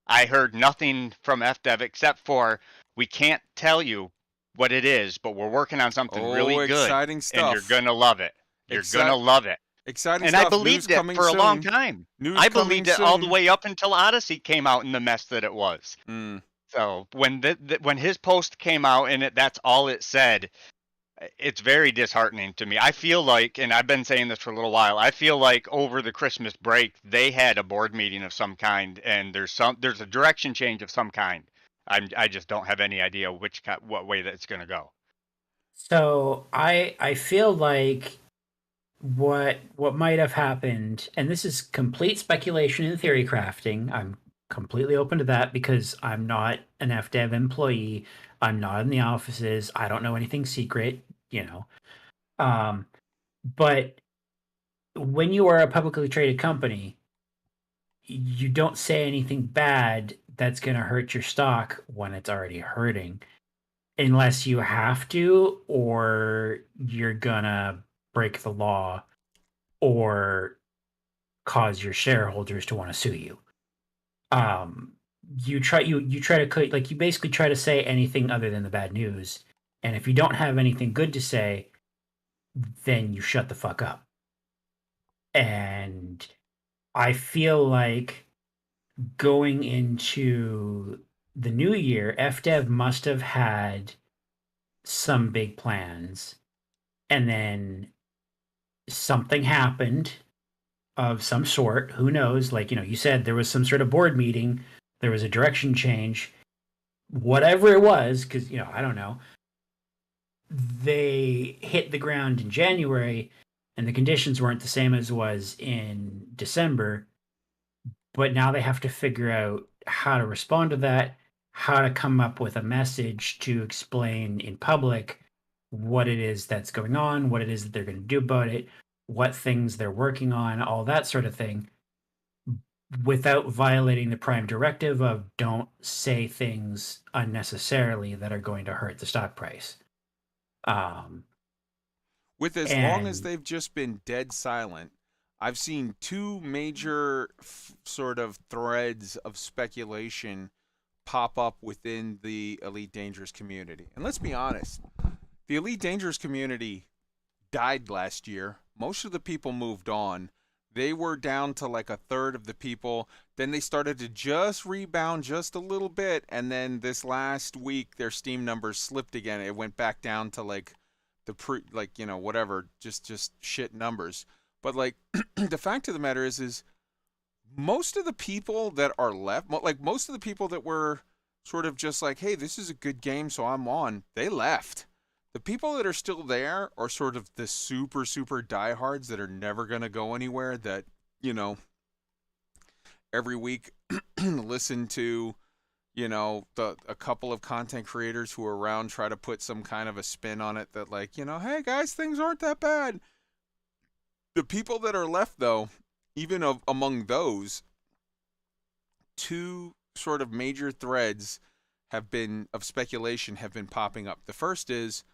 I heard nothing from FDev except for, we can't tell you what it is, but we're working on something really good. Exciting stuff. And you're going to love it. You're going to love it. Exciting and stuff. I believed it for a long time. I believed it all the way up until Odyssey came out in the mess that it was. So when when his post came out and that's all it said, it's very disheartening to me. I feel like, and I've been saying this for a little while, I feel like over the Christmas break, they had a board meeting of some kind, and there's a direction change of some kind. I just don't have any idea what way that's going to go. So I feel like what might have happened, and this is complete speculation and theory crafting. I'm completely open to that because I'm not an FDev employee. I'm not in the offices. I don't know anything secret, you know. But when you are a publicly traded company, you don't say anything bad that's going to hurt your stock when it's already hurting, unless you have to, or you're going to break the law or cause your shareholders to want to sue you. You try to, like, you basically try to say anything other than the bad news, and if you don't have anything good to say, then you shut the fuck up. And I feel like going into the new year, FDev must have had some big plans, and then something happened of some sort. Who knows? Like, you know, you said there was some sort of board meeting, there was a direction change, whatever it was, because, you know, I don't know. They hit the ground in January, and the conditions weren't the same as was in December. But now they have to figure out how to respond to that, how to come up with a message to explain in public what it is that's going on, what it is that they're going to do about it, what things they're working on, all that sort of thing, without violating the prime directive of don't say things unnecessarily that are going to hurt the stock price. With as long as they've just been dead silent, I've seen two major sort of threads of speculation pop up within the Elite Dangerous community. And let's be honest, the Elite Dangerous community died last year. Most of the people moved on. They were down to like a third of the people. Then they started to just rebound just a little bit. And then this last week, their Steam numbers slipped again. It went back down to like like, you know, whatever, just shit numbers. But like the fact of the matter is most of the people that are left, like most of the people that were sort of just like, hey, this is a good game, so I'm on, they left. The people that are still there are sort of the super, super diehards that are never going to go anywhere, that, you know, every week listen to, you know, a couple of content creators who are around, try to put some kind of a spin on it that, like, you know, hey guys, things aren't that bad. The people that are left, though, even among those, two sort of major threads of speculation have been popping up. The first is,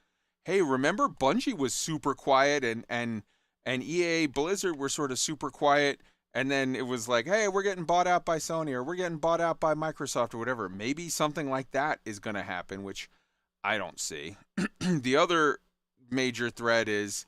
hey, remember Bungie was super quiet, and EA Blizzard were sort of super quiet, and then it was like, hey, we're getting bought out by Sony, or we're getting bought out by Microsoft, or whatever. Maybe something like that is going to happen, which I don't see. The other major thread is,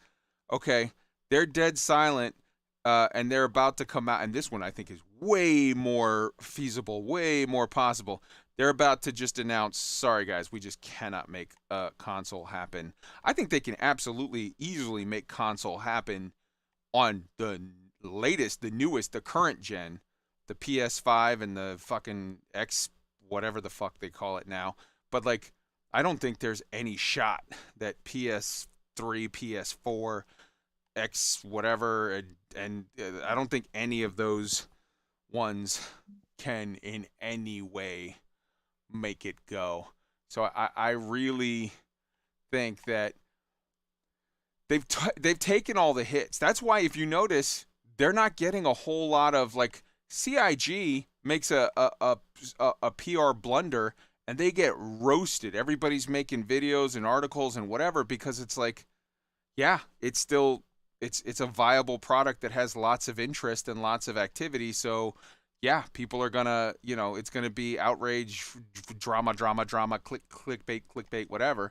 okay, they're dead silent, and they're about to come out, and this one I think is way more feasible, way more possible. They're about to just announce, sorry guys, we just cannot make a console happen. I think they can absolutely, easily make console happen on the latest, the newest, the current gen, the PS5 and the fucking X, whatever the fuck they call it now. But like, I don't think there's any shot that PS3, PS4, X, whatever, and I don't think any of those ones can in any way make it go. So I really think that they've taken all the hits. That's why, if you notice, they're not getting a whole lot of, like, CIG makes a PR blunder and they get roasted. Everybody's making videos and articles and whatever, because it's like, yeah, it's still it's a viable product that has lots of interest and lots of activity. So yeah, people are gonna, you know, it's gonna be outrage, drama, clickbait, whatever.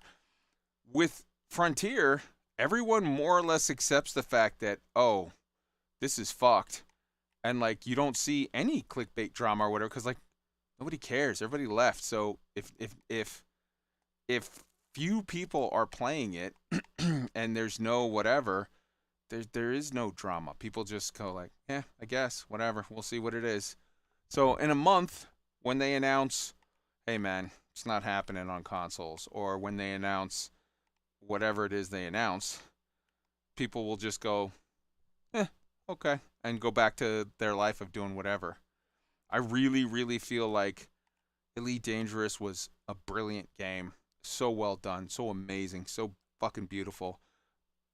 With Frontier, everyone more or less accepts the fact that, oh, this is fucked, and like, you don't see any clickbait drama or whatever, because like, nobody cares, everybody left. So if few people are playing it and there's no whatever, there is no drama. People just go like, yeah, I guess, whatever, we'll see what it is. So in a month, when they announce, hey man, it's not happening on consoles, or when they announce whatever it is they announce, people will just go, okay, and go back to their life of doing whatever. I really, really feel like Elite Dangerous was a brilliant game. So well done, so amazing, so fucking beautiful.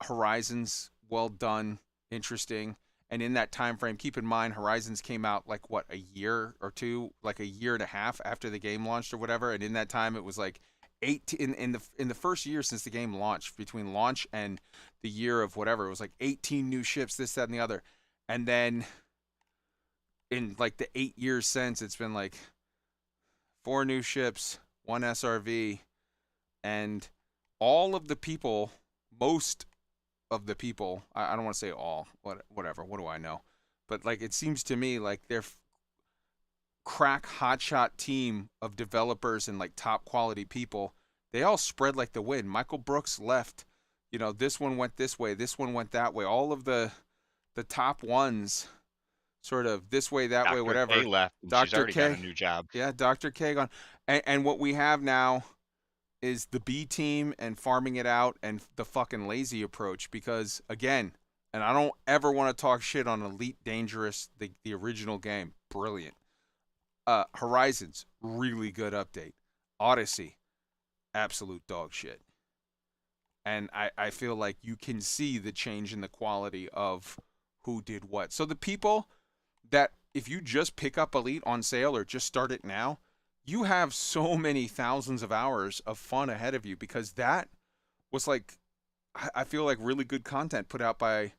Horizons, well done, interesting. And in that time frame, keep in mind, Horizons came out like, what, a year or two, like a year and a half after the game launched or whatever. And in that time, it was like 18 in the first year since the game launched, between launch and the year of whatever, it was like 18 new ships, this, that, and the other. And then in like the 8 years since, it's been like 4 new ships, 1 SRV, and all of the people, most of the people, I don't want to say all, whatever, what do I know? But like, it seems to me like their crack hotshot team of developers and like top quality people, they all spread like the wind. Michael Brooks left, you know, this one went this way, this one went that way. All of the top ones, sort of this way, that way, whatever. Dr. K left. She's already got a new job. Yeah, Dr. K gone. And what we have now is the B team and farming it out and the fucking lazy approach. Because again, and I don't ever want to talk shit on Elite Dangerous, the original game, brilliant. Horizons, really good update. Odyssey, absolute dog shit. And I feel like you can see the change in the quality of who did what. So the people that, if you just pick up Elite on sale or just start it now, you have so many thousands of hours of fun ahead of you, because that was like, I feel like really good content put out by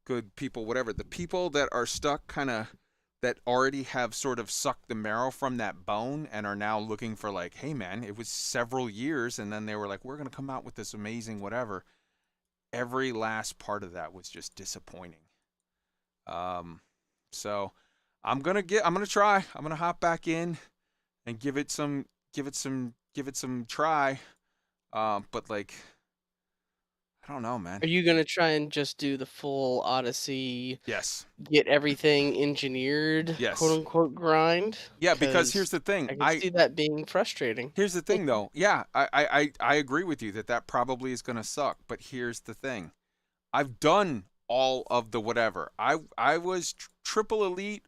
good people, whatever. The people that are stuck, kind of, that already have sort of sucked the marrow from that bone and are now looking for like, hey man, it was several years and then they were like, we're going to come out with this amazing whatever. Every last part of that was just disappointing. So I'm going to try. I'm going to hop back in and give it some try. But like, I don't know, man. Are you gonna try and just do the full Odyssey, Yes. get everything engineered, Yes. quote unquote grind? Yeah, because here's 'Cause the thing. I can see that being frustrating. Here's the thing, though. Yeah, I agree with you that probably is going to suck. But here's the thing. I've done all of the whatever. I was triple elite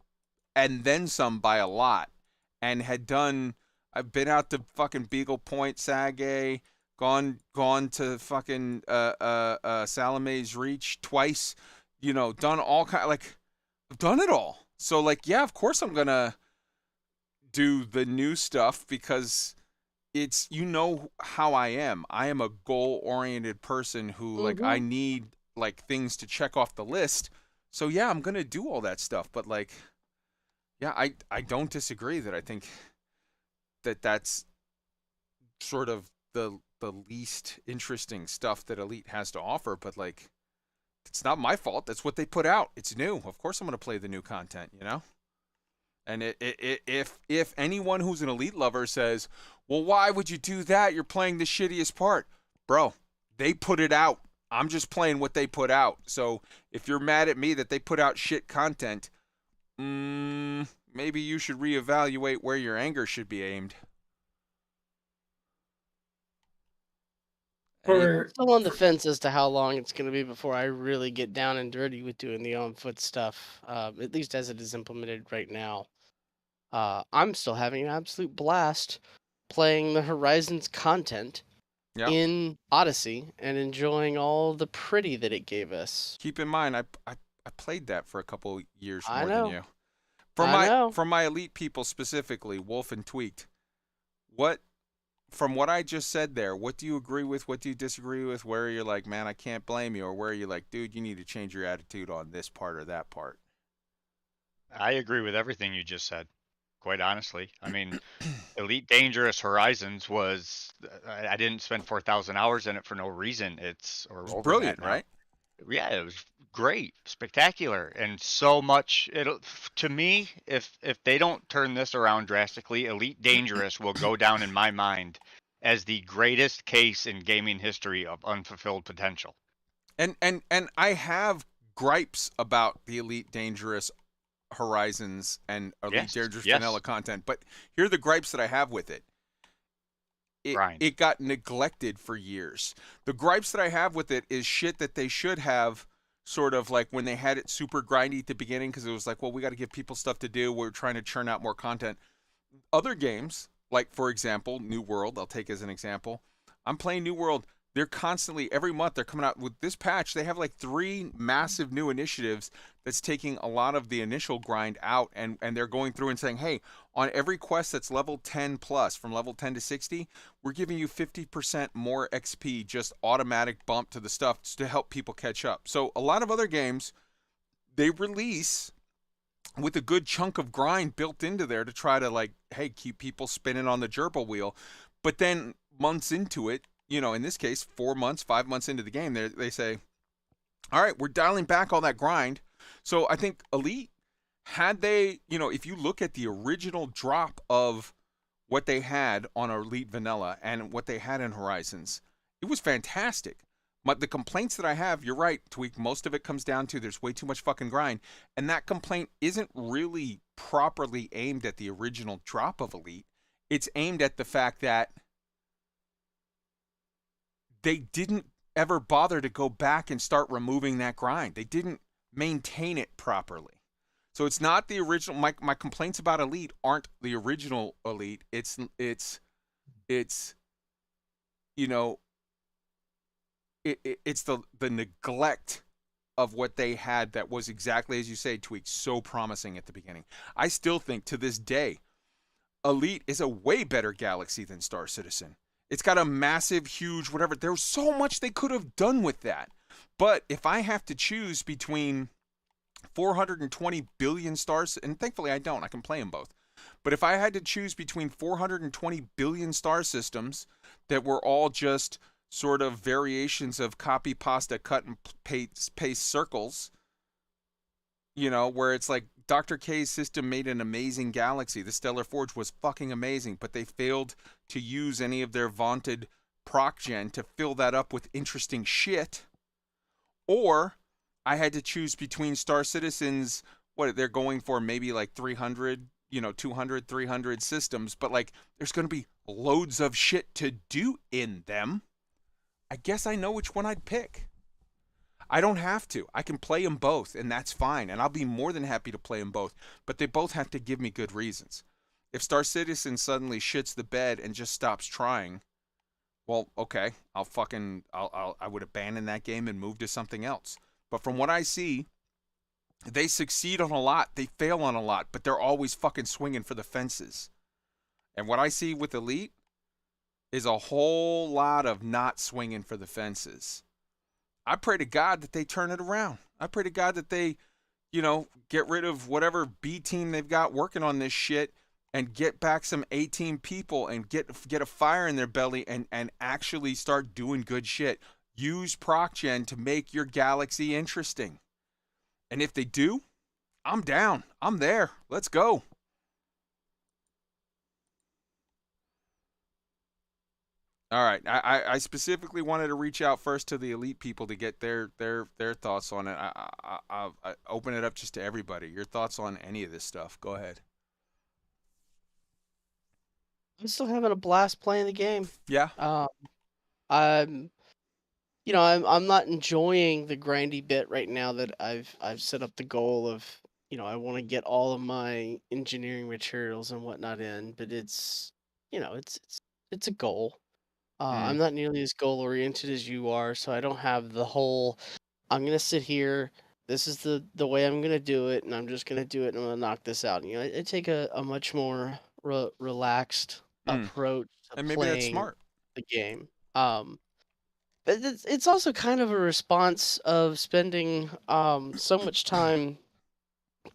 and then some by a lot, and had done. I've been out to fucking Beagle Point, Sagay, gone to fucking Salame's Reach twice. You know, done all kind. Like, I've done it all. So like, yeah, of course I'm gonna do the new stuff because it's, you know how I am. I am a goal-oriented person who like I need like things to check off the list. So yeah, I'm going to do all that stuff, but like yeah, I don't disagree that I think that that's sort of the least interesting stuff that Elite has to offer, but like it's not my fault. That's what they put out. It's new. Of course I'm going to play the new content, you know? And if anyone who's an Elite lover says, well, why would you do that? You're playing the shittiest part. Bro, they put it out. I'm just playing what they put out. So if you're mad at me that they put out shit content, maybe you should reevaluate where your anger should be aimed. For Still on the fence as to how long it's going to be before I really get down and dirty with doing the on-foot stuff, at least as it is implemented right now. I'm still having an absolute blast playing the Horizons content in Odyssey and enjoying all the pretty that it gave us. Keep in mind, I played that for a couple years I more know. than you. I know. For my Elite people specifically, Wolf and Tweaked, from what I just said there, what do you agree with? What do you disagree with? Where you're like, man, I can't blame you, or where you're like, dude, you need to change your attitude on this part or that part? I agree with everything you just said, quite honestly. I mean, Elite Dangerous Horizons was, I didn't spend 4,000 hours in it for no reason. It's over brilliant, that now. right? Yeah, it was great, spectacular, and so much. To me, if they don't turn this around drastically, Elite Dangerous will go down in my mind as the greatest case in gaming history of unfulfilled potential. And I have gripes about the Elite Dangerous Horizons and Elite Dangerous vanilla content, but here are the gripes that I have with it. It got neglected for years. The gripes that I have with it is shit that they should have, sort of like when they had it super grindy at the beginning, because it was like, well, we got to give people stuff to do. We're trying to churn out more content. Other games, like for example, New World, I'll take as an example. I'm playing New World. They're constantly, every month, they're coming out with this patch. They have like 3 massive new initiatives that's taking a lot of the initial grind out, and they're going through and saying, hey, on every quest that's level 10 plus, from level 10 to 60, we're giving you 50% more XP, just automatic bump to the stuff to help people catch up. So a lot of other games, they release with a good chunk of grind built into there to try to like, hey, keep people spinning on the gerbil wheel. But then months into it, you know, in this case, 4 months, 5 months into the game, they say, all right, we're dialing back all that grind. So I think Elite, had they, you know, if you look at the original drop of what they had on Elite Vanilla and what they had in Horizons, it was fantastic. But the complaints that I have, you're right, Tweak, most of it comes down to there's way too much fucking grind. And that complaint isn't really properly aimed at the original drop of Elite. It's aimed at the fact that they didn't ever bother to go back and start removing that grind. They didn't maintain it properly. So it's not the original. My complaints about Elite aren't the original Elite. It's you know, it's the neglect of what they had that was exactly as you say, Tweak, so promising at the beginning. I still think to this day, Elite is a way better galaxy than Star Citizen. It's got a massive, huge, whatever. There's so much they could have done with that. But if I have to choose between 420 billion stars, and thankfully I don't, I can play them both. But if I had to choose between 420 billion star systems that were all just sort of variations of copy, pasta, cut, and paste circles, you know, where it's like Dr. K's system made an amazing galaxy. The Stellar Forge was fucking amazing, but they failed to use any of their vaunted proc gen to fill that up with interesting shit. or I had to choose between Star Citizen's, what they're going for, maybe like 300, 200, 300 systems, but like there's going to be loads of shit to do in them. I guess I know which one I'd pick. I don't have to. I can play them both, and that's fine. And I'll be more than happy to play them both. But they both have to give me good reasons. If Star Citizen suddenly shits the bed and just stops trying, well, okay, I would abandon that game and move to something else. But from what I see, they succeed on a lot, they fail on a lot, but they're always fucking swinging for the fences. And what I see with Elite is a whole lot of not swinging for the fences. I pray to God that they turn it around. I pray to God that they, get rid of whatever B team they've got working on this shit and get back some A-team people and get a fire in their belly and actually start doing good shit. Use ProcGen to make your galaxy interesting. And if they do, I'm down. I'm there. Let's go. All right. I specifically wanted to reach out first to the Elite people to get their thoughts on it. I open it up just to everybody. Your thoughts on any of this stuff? Go ahead. I'm still having a blast playing the game. Yeah. I'm I'm not enjoying the grindy bit right now that I've set up the goal of, I want to get all of my engineering materials and whatnot in, but it's it's a goal. I'm not nearly as goal oriented as you are, so I don't have the whole I'm gonna sit here. This is the way I'm gonna do it, and I'm just gonna do it, and I'm gonna knock this out. I take a much more relaxed approach to And maybe that's playing smart. the game. But it's also kind of a response of spending so much time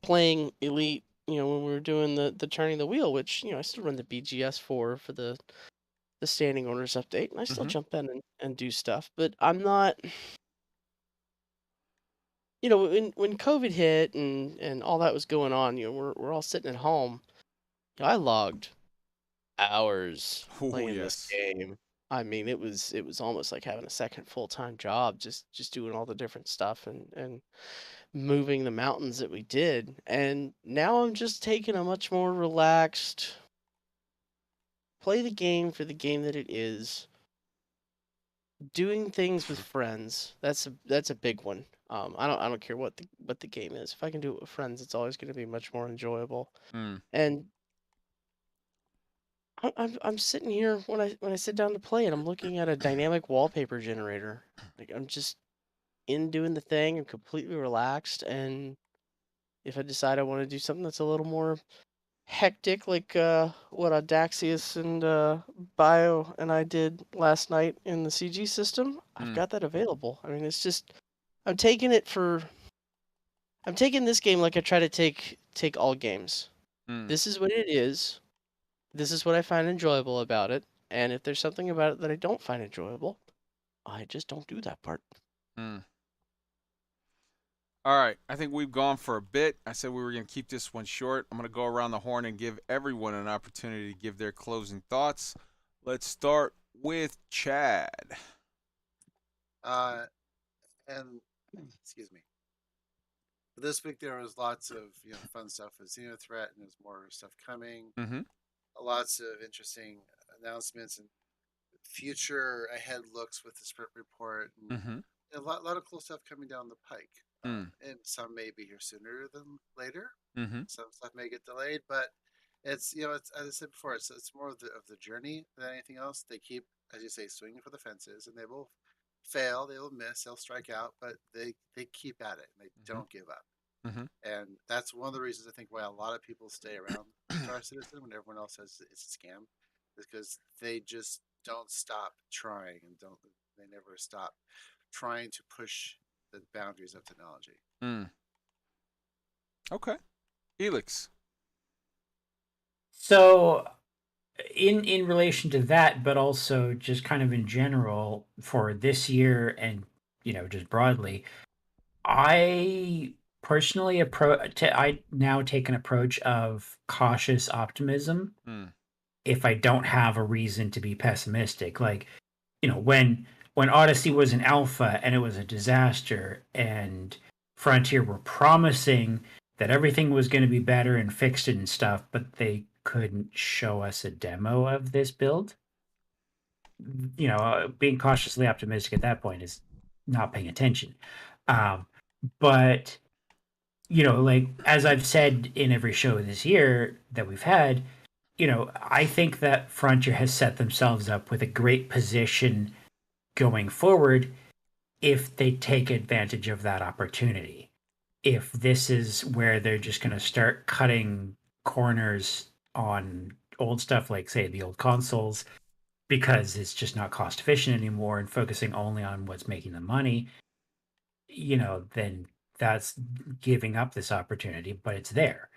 playing Elite. When we were doing the turning the wheel, which I still run the BGS for the standing orders update, and I still jump in and do stuff. But I'm not. When COVID hit and all that was going on, we're all sitting at home. I logged hours Oh, playing yes. this game. I mean, it was almost like having a second full-time job, just doing all the different stuff and moving the mountains that we did. And now I'm just taking a much more relaxed play the game for the game that it is. Doing things with friends. That's a big one. I don't care what the game is. If I can do it with friends, it's always going to be much more enjoyable. And I'm sitting here when I sit down to play, and I'm looking at a dynamic wallpaper generator. Like, I'm just in doing the thing. I'm completely relaxed, and if I decide I want to do something that's a little more hectic, like what Audaxius and Bio and I did last night in the CG system, I've got that available. I mean, it's just I'm taking this game like I try to take all games. This is what it is. This is what I find enjoyable about it. And if there's something about it that I don't find enjoyable, I just don't do that part. All right. I think we've gone for a bit. I said we were going to keep this one short. I'm going to go around the horn and give everyone an opportunity to give their closing thoughts. Let's start with Chad. And excuse me. This week there was lots of fun stuff with Xenothreat, and there's more stuff coming. Lots of interesting announcements and future ahead looks with the sprint report, and a lot of cool stuff coming down the pike. And some may be here sooner than later. Some stuff may get delayed, but it's it's, as I said before, it's more of the journey than anything else. They keep, as you say, swinging for the fences, and they will fail, they will miss, they'll strike out, but they keep at it and they don't give up. And that's one of the reasons I think why a lot of people stay around Star Citizen when everyone else says it's a scam, is because they just don't stop trying and they never stop trying to push the boundaries of technology. Okay. Elix. So in relation to that, but also just kind of in general for this year and just broadly, I personally I now take an approach of cautious optimism if I don't have a reason to be pessimistic. Like, when when Odyssey was an alpha and it was a disaster, and Frontier were promising that everything was going to be better and fixed and stuff, but they couldn't show us a demo of this build. Being cautiously optimistic at that point is not paying attention. But like as I've said in every show this year that we've had, I think that Frontier has set themselves up with a great position going forward if they take advantage of that opportunity. If this is where they're just going to start cutting corners on old stuff like, say, the old consoles, because it's just not cost efficient anymore and focusing only on what's making the money, then that's giving up this opportunity, but it's there.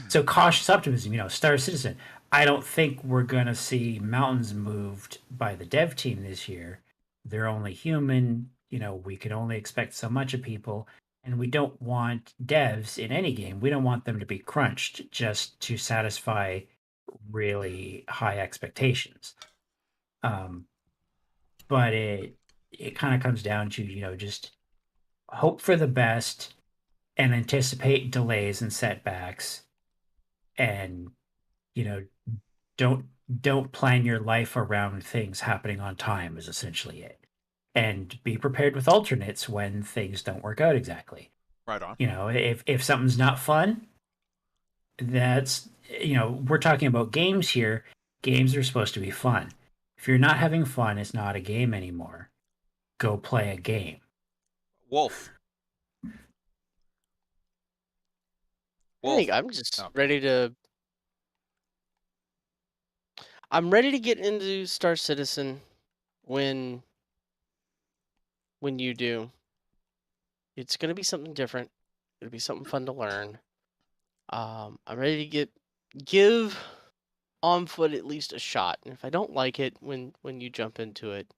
So cautious optimism, Star Citizen. I don't think we're going to see mountains moved by the dev team this year. They're only human. We can only expect so much of people. And we don't want devs in any game. We don't want them to be crunched just to satisfy really high expectations. But it kind of comes down to, just hope for the best and anticipate delays and setbacks, and don't plan your life around things happening on time is essentially it. And be prepared with alternates when things don't work out exactly. Right on. If something's not fun, that's we're talking about games here. Games are supposed to be fun. If you're not having fun, it's not a game anymore. Go play a game. Wolf. I think I'm just ready to. I'm ready to get into Star Citizen when you do. It's gonna be something different. It'll be something fun to learn. I'm ready to give On Foot at least a shot. And if I don't like it when you jump into it,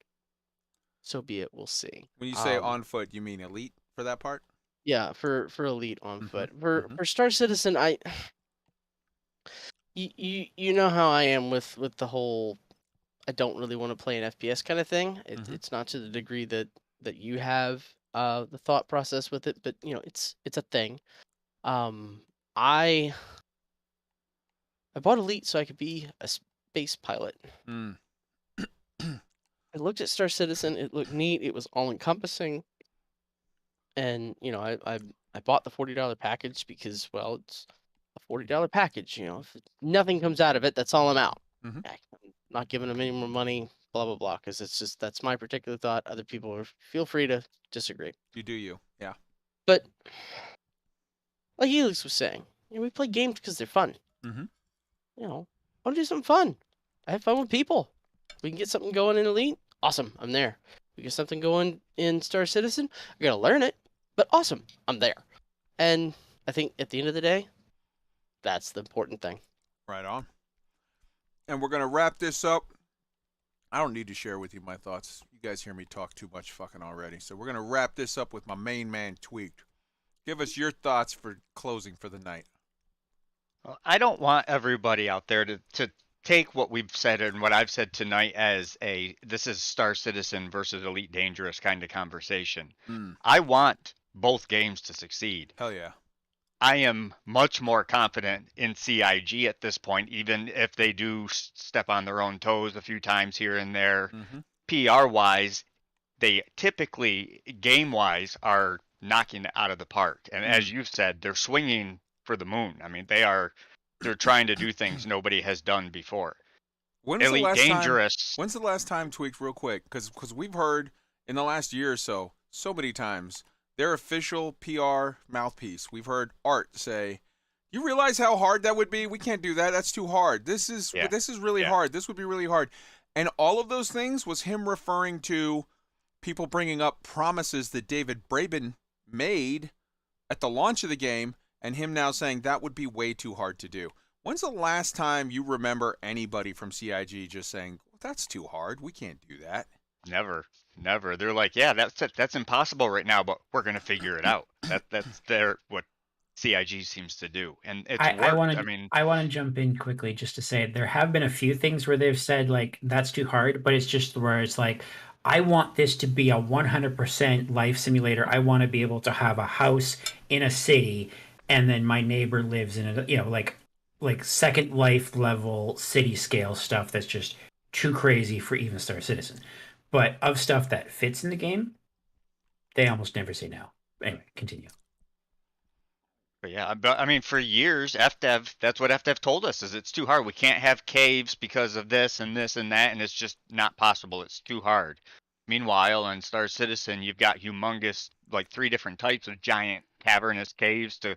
so be it. We'll see. When you say On Foot, you mean Elite for that part? Yeah, for Elite On Foot. For Star Citizen, you know how I am with the whole I don't really want to play an FPS kind of thing. It's not to the degree that you have the thought process with it, but it's a thing. I bought Elite so I could be a space pilot. I looked at Star Citizen. It looked neat. It was all encompassing, and I bought the $40 package because, well, it's a $40 package. If nothing comes out of it, that's all I'm out. I'm not giving them any more money. Blah blah blah. Because it's just that's my particular thought. Other people feel free to disagree. You do you, yeah. But like Helix was saying, we play games because they're fun. I want to do something fun. I have fun with people. We can get something going in Elite. Awesome, I'm there. We get something going in Star Citizen. I gotta learn it, but awesome, I'm there. And I think at the end of the day, that's the important thing. Right on. And we're gonna wrap this up. I don't need to share with you my thoughts. You guys hear me talk too much fucking already. So we're gonna wrap this up with my main man, Tweaked. Give us your thoughts for closing for the night. Well, I don't want everybody out there to take what we've said and what I've said tonight as this is Star Citizen versus Elite Dangerous kind of conversation. I want both games to succeed. Hell yeah. I am much more confident in CIG at this point, even if they do step on their own toes a few times here and there. PR-wise, they typically, game-wise, are knocking it out of the park. And as you've said, they're swinging for the moon. I mean, they're trying to do things nobody has done before. When's the last time, Tweaked, real quick? Because we've heard in the last year or so many times, their official PR mouthpiece, we've heard Art say, you realize how hard that would be? We can't do that. That's too hard. This is really hard. This would be really hard. And all of those things was him referring to people bringing up promises that David Braben made at the launch of the game, and him now saying that would be way too hard to do. When's the last time you remember anybody from CIG just saying, that's too hard, we can't do that? Never. They're like, yeah, that's impossible right now, but we're gonna figure it out. That's what CIG seems to do, and it's I worked. want I to mean, I want to jump in quickly just to say there have been a few things where they've said like that's too hard, but it's just where it's like I want this to be a 100% life simulator. I want to be able to have a house in a city and then my neighbor lives in a like second life level city scale stuff that's just too crazy for even Star Citizen. But of stuff that fits in the game, they almost never say no. Anyway, continue. but yeah, but I mean, for years, FDev, that's what FDev told us is it's too hard. We can't have caves because of this and this and that, and it's just not possible. It's too hard. Meanwhile, in Star Citizen, you've got humongous, like 3 different types of giant cavernous caves to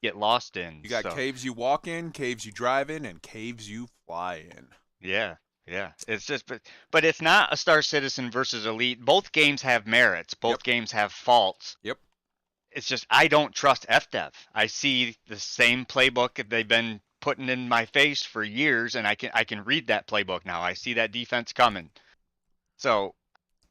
get lost in. You got So caves you walk in, caves you drive in, and caves you fly in. yeah, yeah. It's just, but it's not a Star Citizen versus Elite. Both games have merits. Both Yep. games have faults. Yep. It's just I don't trust FDev. I see the same playbook that they've been putting in my face for years, and I can read that playbook now. I see that defense coming. So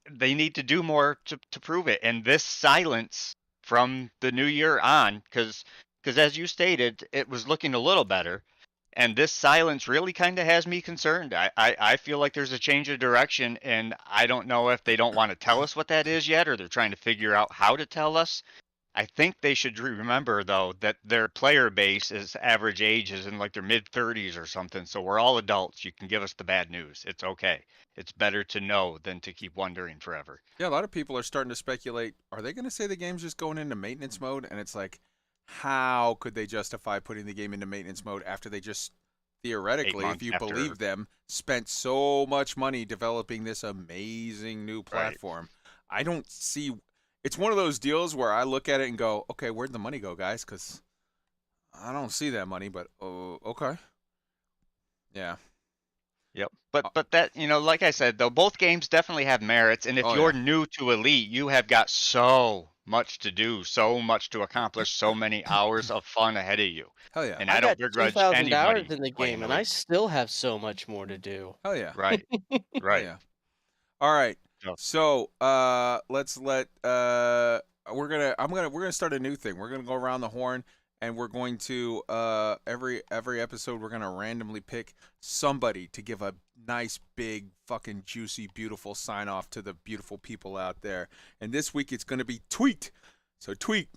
they need to do more to prove it. And this silence from the new year on, because as you stated, it was looking a little better. And this silence really kind of has me concerned. I feel like there's a change of direction, and I don't know if they don't want to tell us what that is yet, or they're trying to figure out how to tell us. I think they should remember, though, that their player base is average age is in like their mid 30s or something. So we're all adults. You can give us the bad news. It's okay. It's better to know than to keep wondering forever. Yeah, a lot of people are starting to speculate, are they going to say the game's just going into maintenance mode? And it's like, how could they justify putting the game into maintenance mode after they just theoretically, if months you after. believe them, spent so much money developing this amazing new Right. platform? I don't see. It's one of those deals where I look at it and go, okay, where'd the money go, guys? Because I don't see that money, but okay. Yeah. Yep. But that, like I said, though, both games definitely have merits. And if Oh, you're yeah. new to Elite, you have got so much to do, so much to accomplish, so many hours of fun ahead of you. Hell yeah. And I I don't got begrudge 2,000 hours anybody in the playing game, and I Elite. still have so much more to do. Hell yeah. Right. Hell Right. yeah. All right. So- So let's let we're gonna start a new thing. We're gonna go around the horn and we're going to every episode we're gonna randomly pick somebody to give a nice big fucking juicy beautiful sign off to the beautiful people out there. And this week it's gonna be Tweet. So Tweet,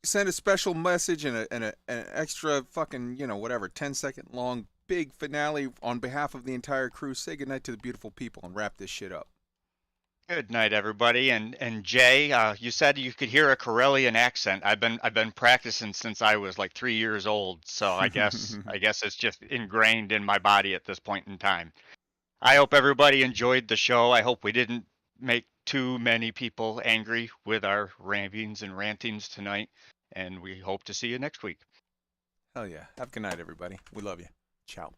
send a special message and an extra fucking whatever 10-second long big finale on behalf of the entire crew. Say goodnight to the beautiful people and wrap this shit up. Good night, everybody. And Jay, you said you could hear a Corellian accent. I've been practicing since I was like 3 years old, so I guess it's just ingrained in my body at this point in time. I hope everybody enjoyed the show. I hope we didn't make too many people angry with our ravings and rantings tonight, and we hope to see you next week. Hell yeah. Have a good night, everybody. We love you. Ciao.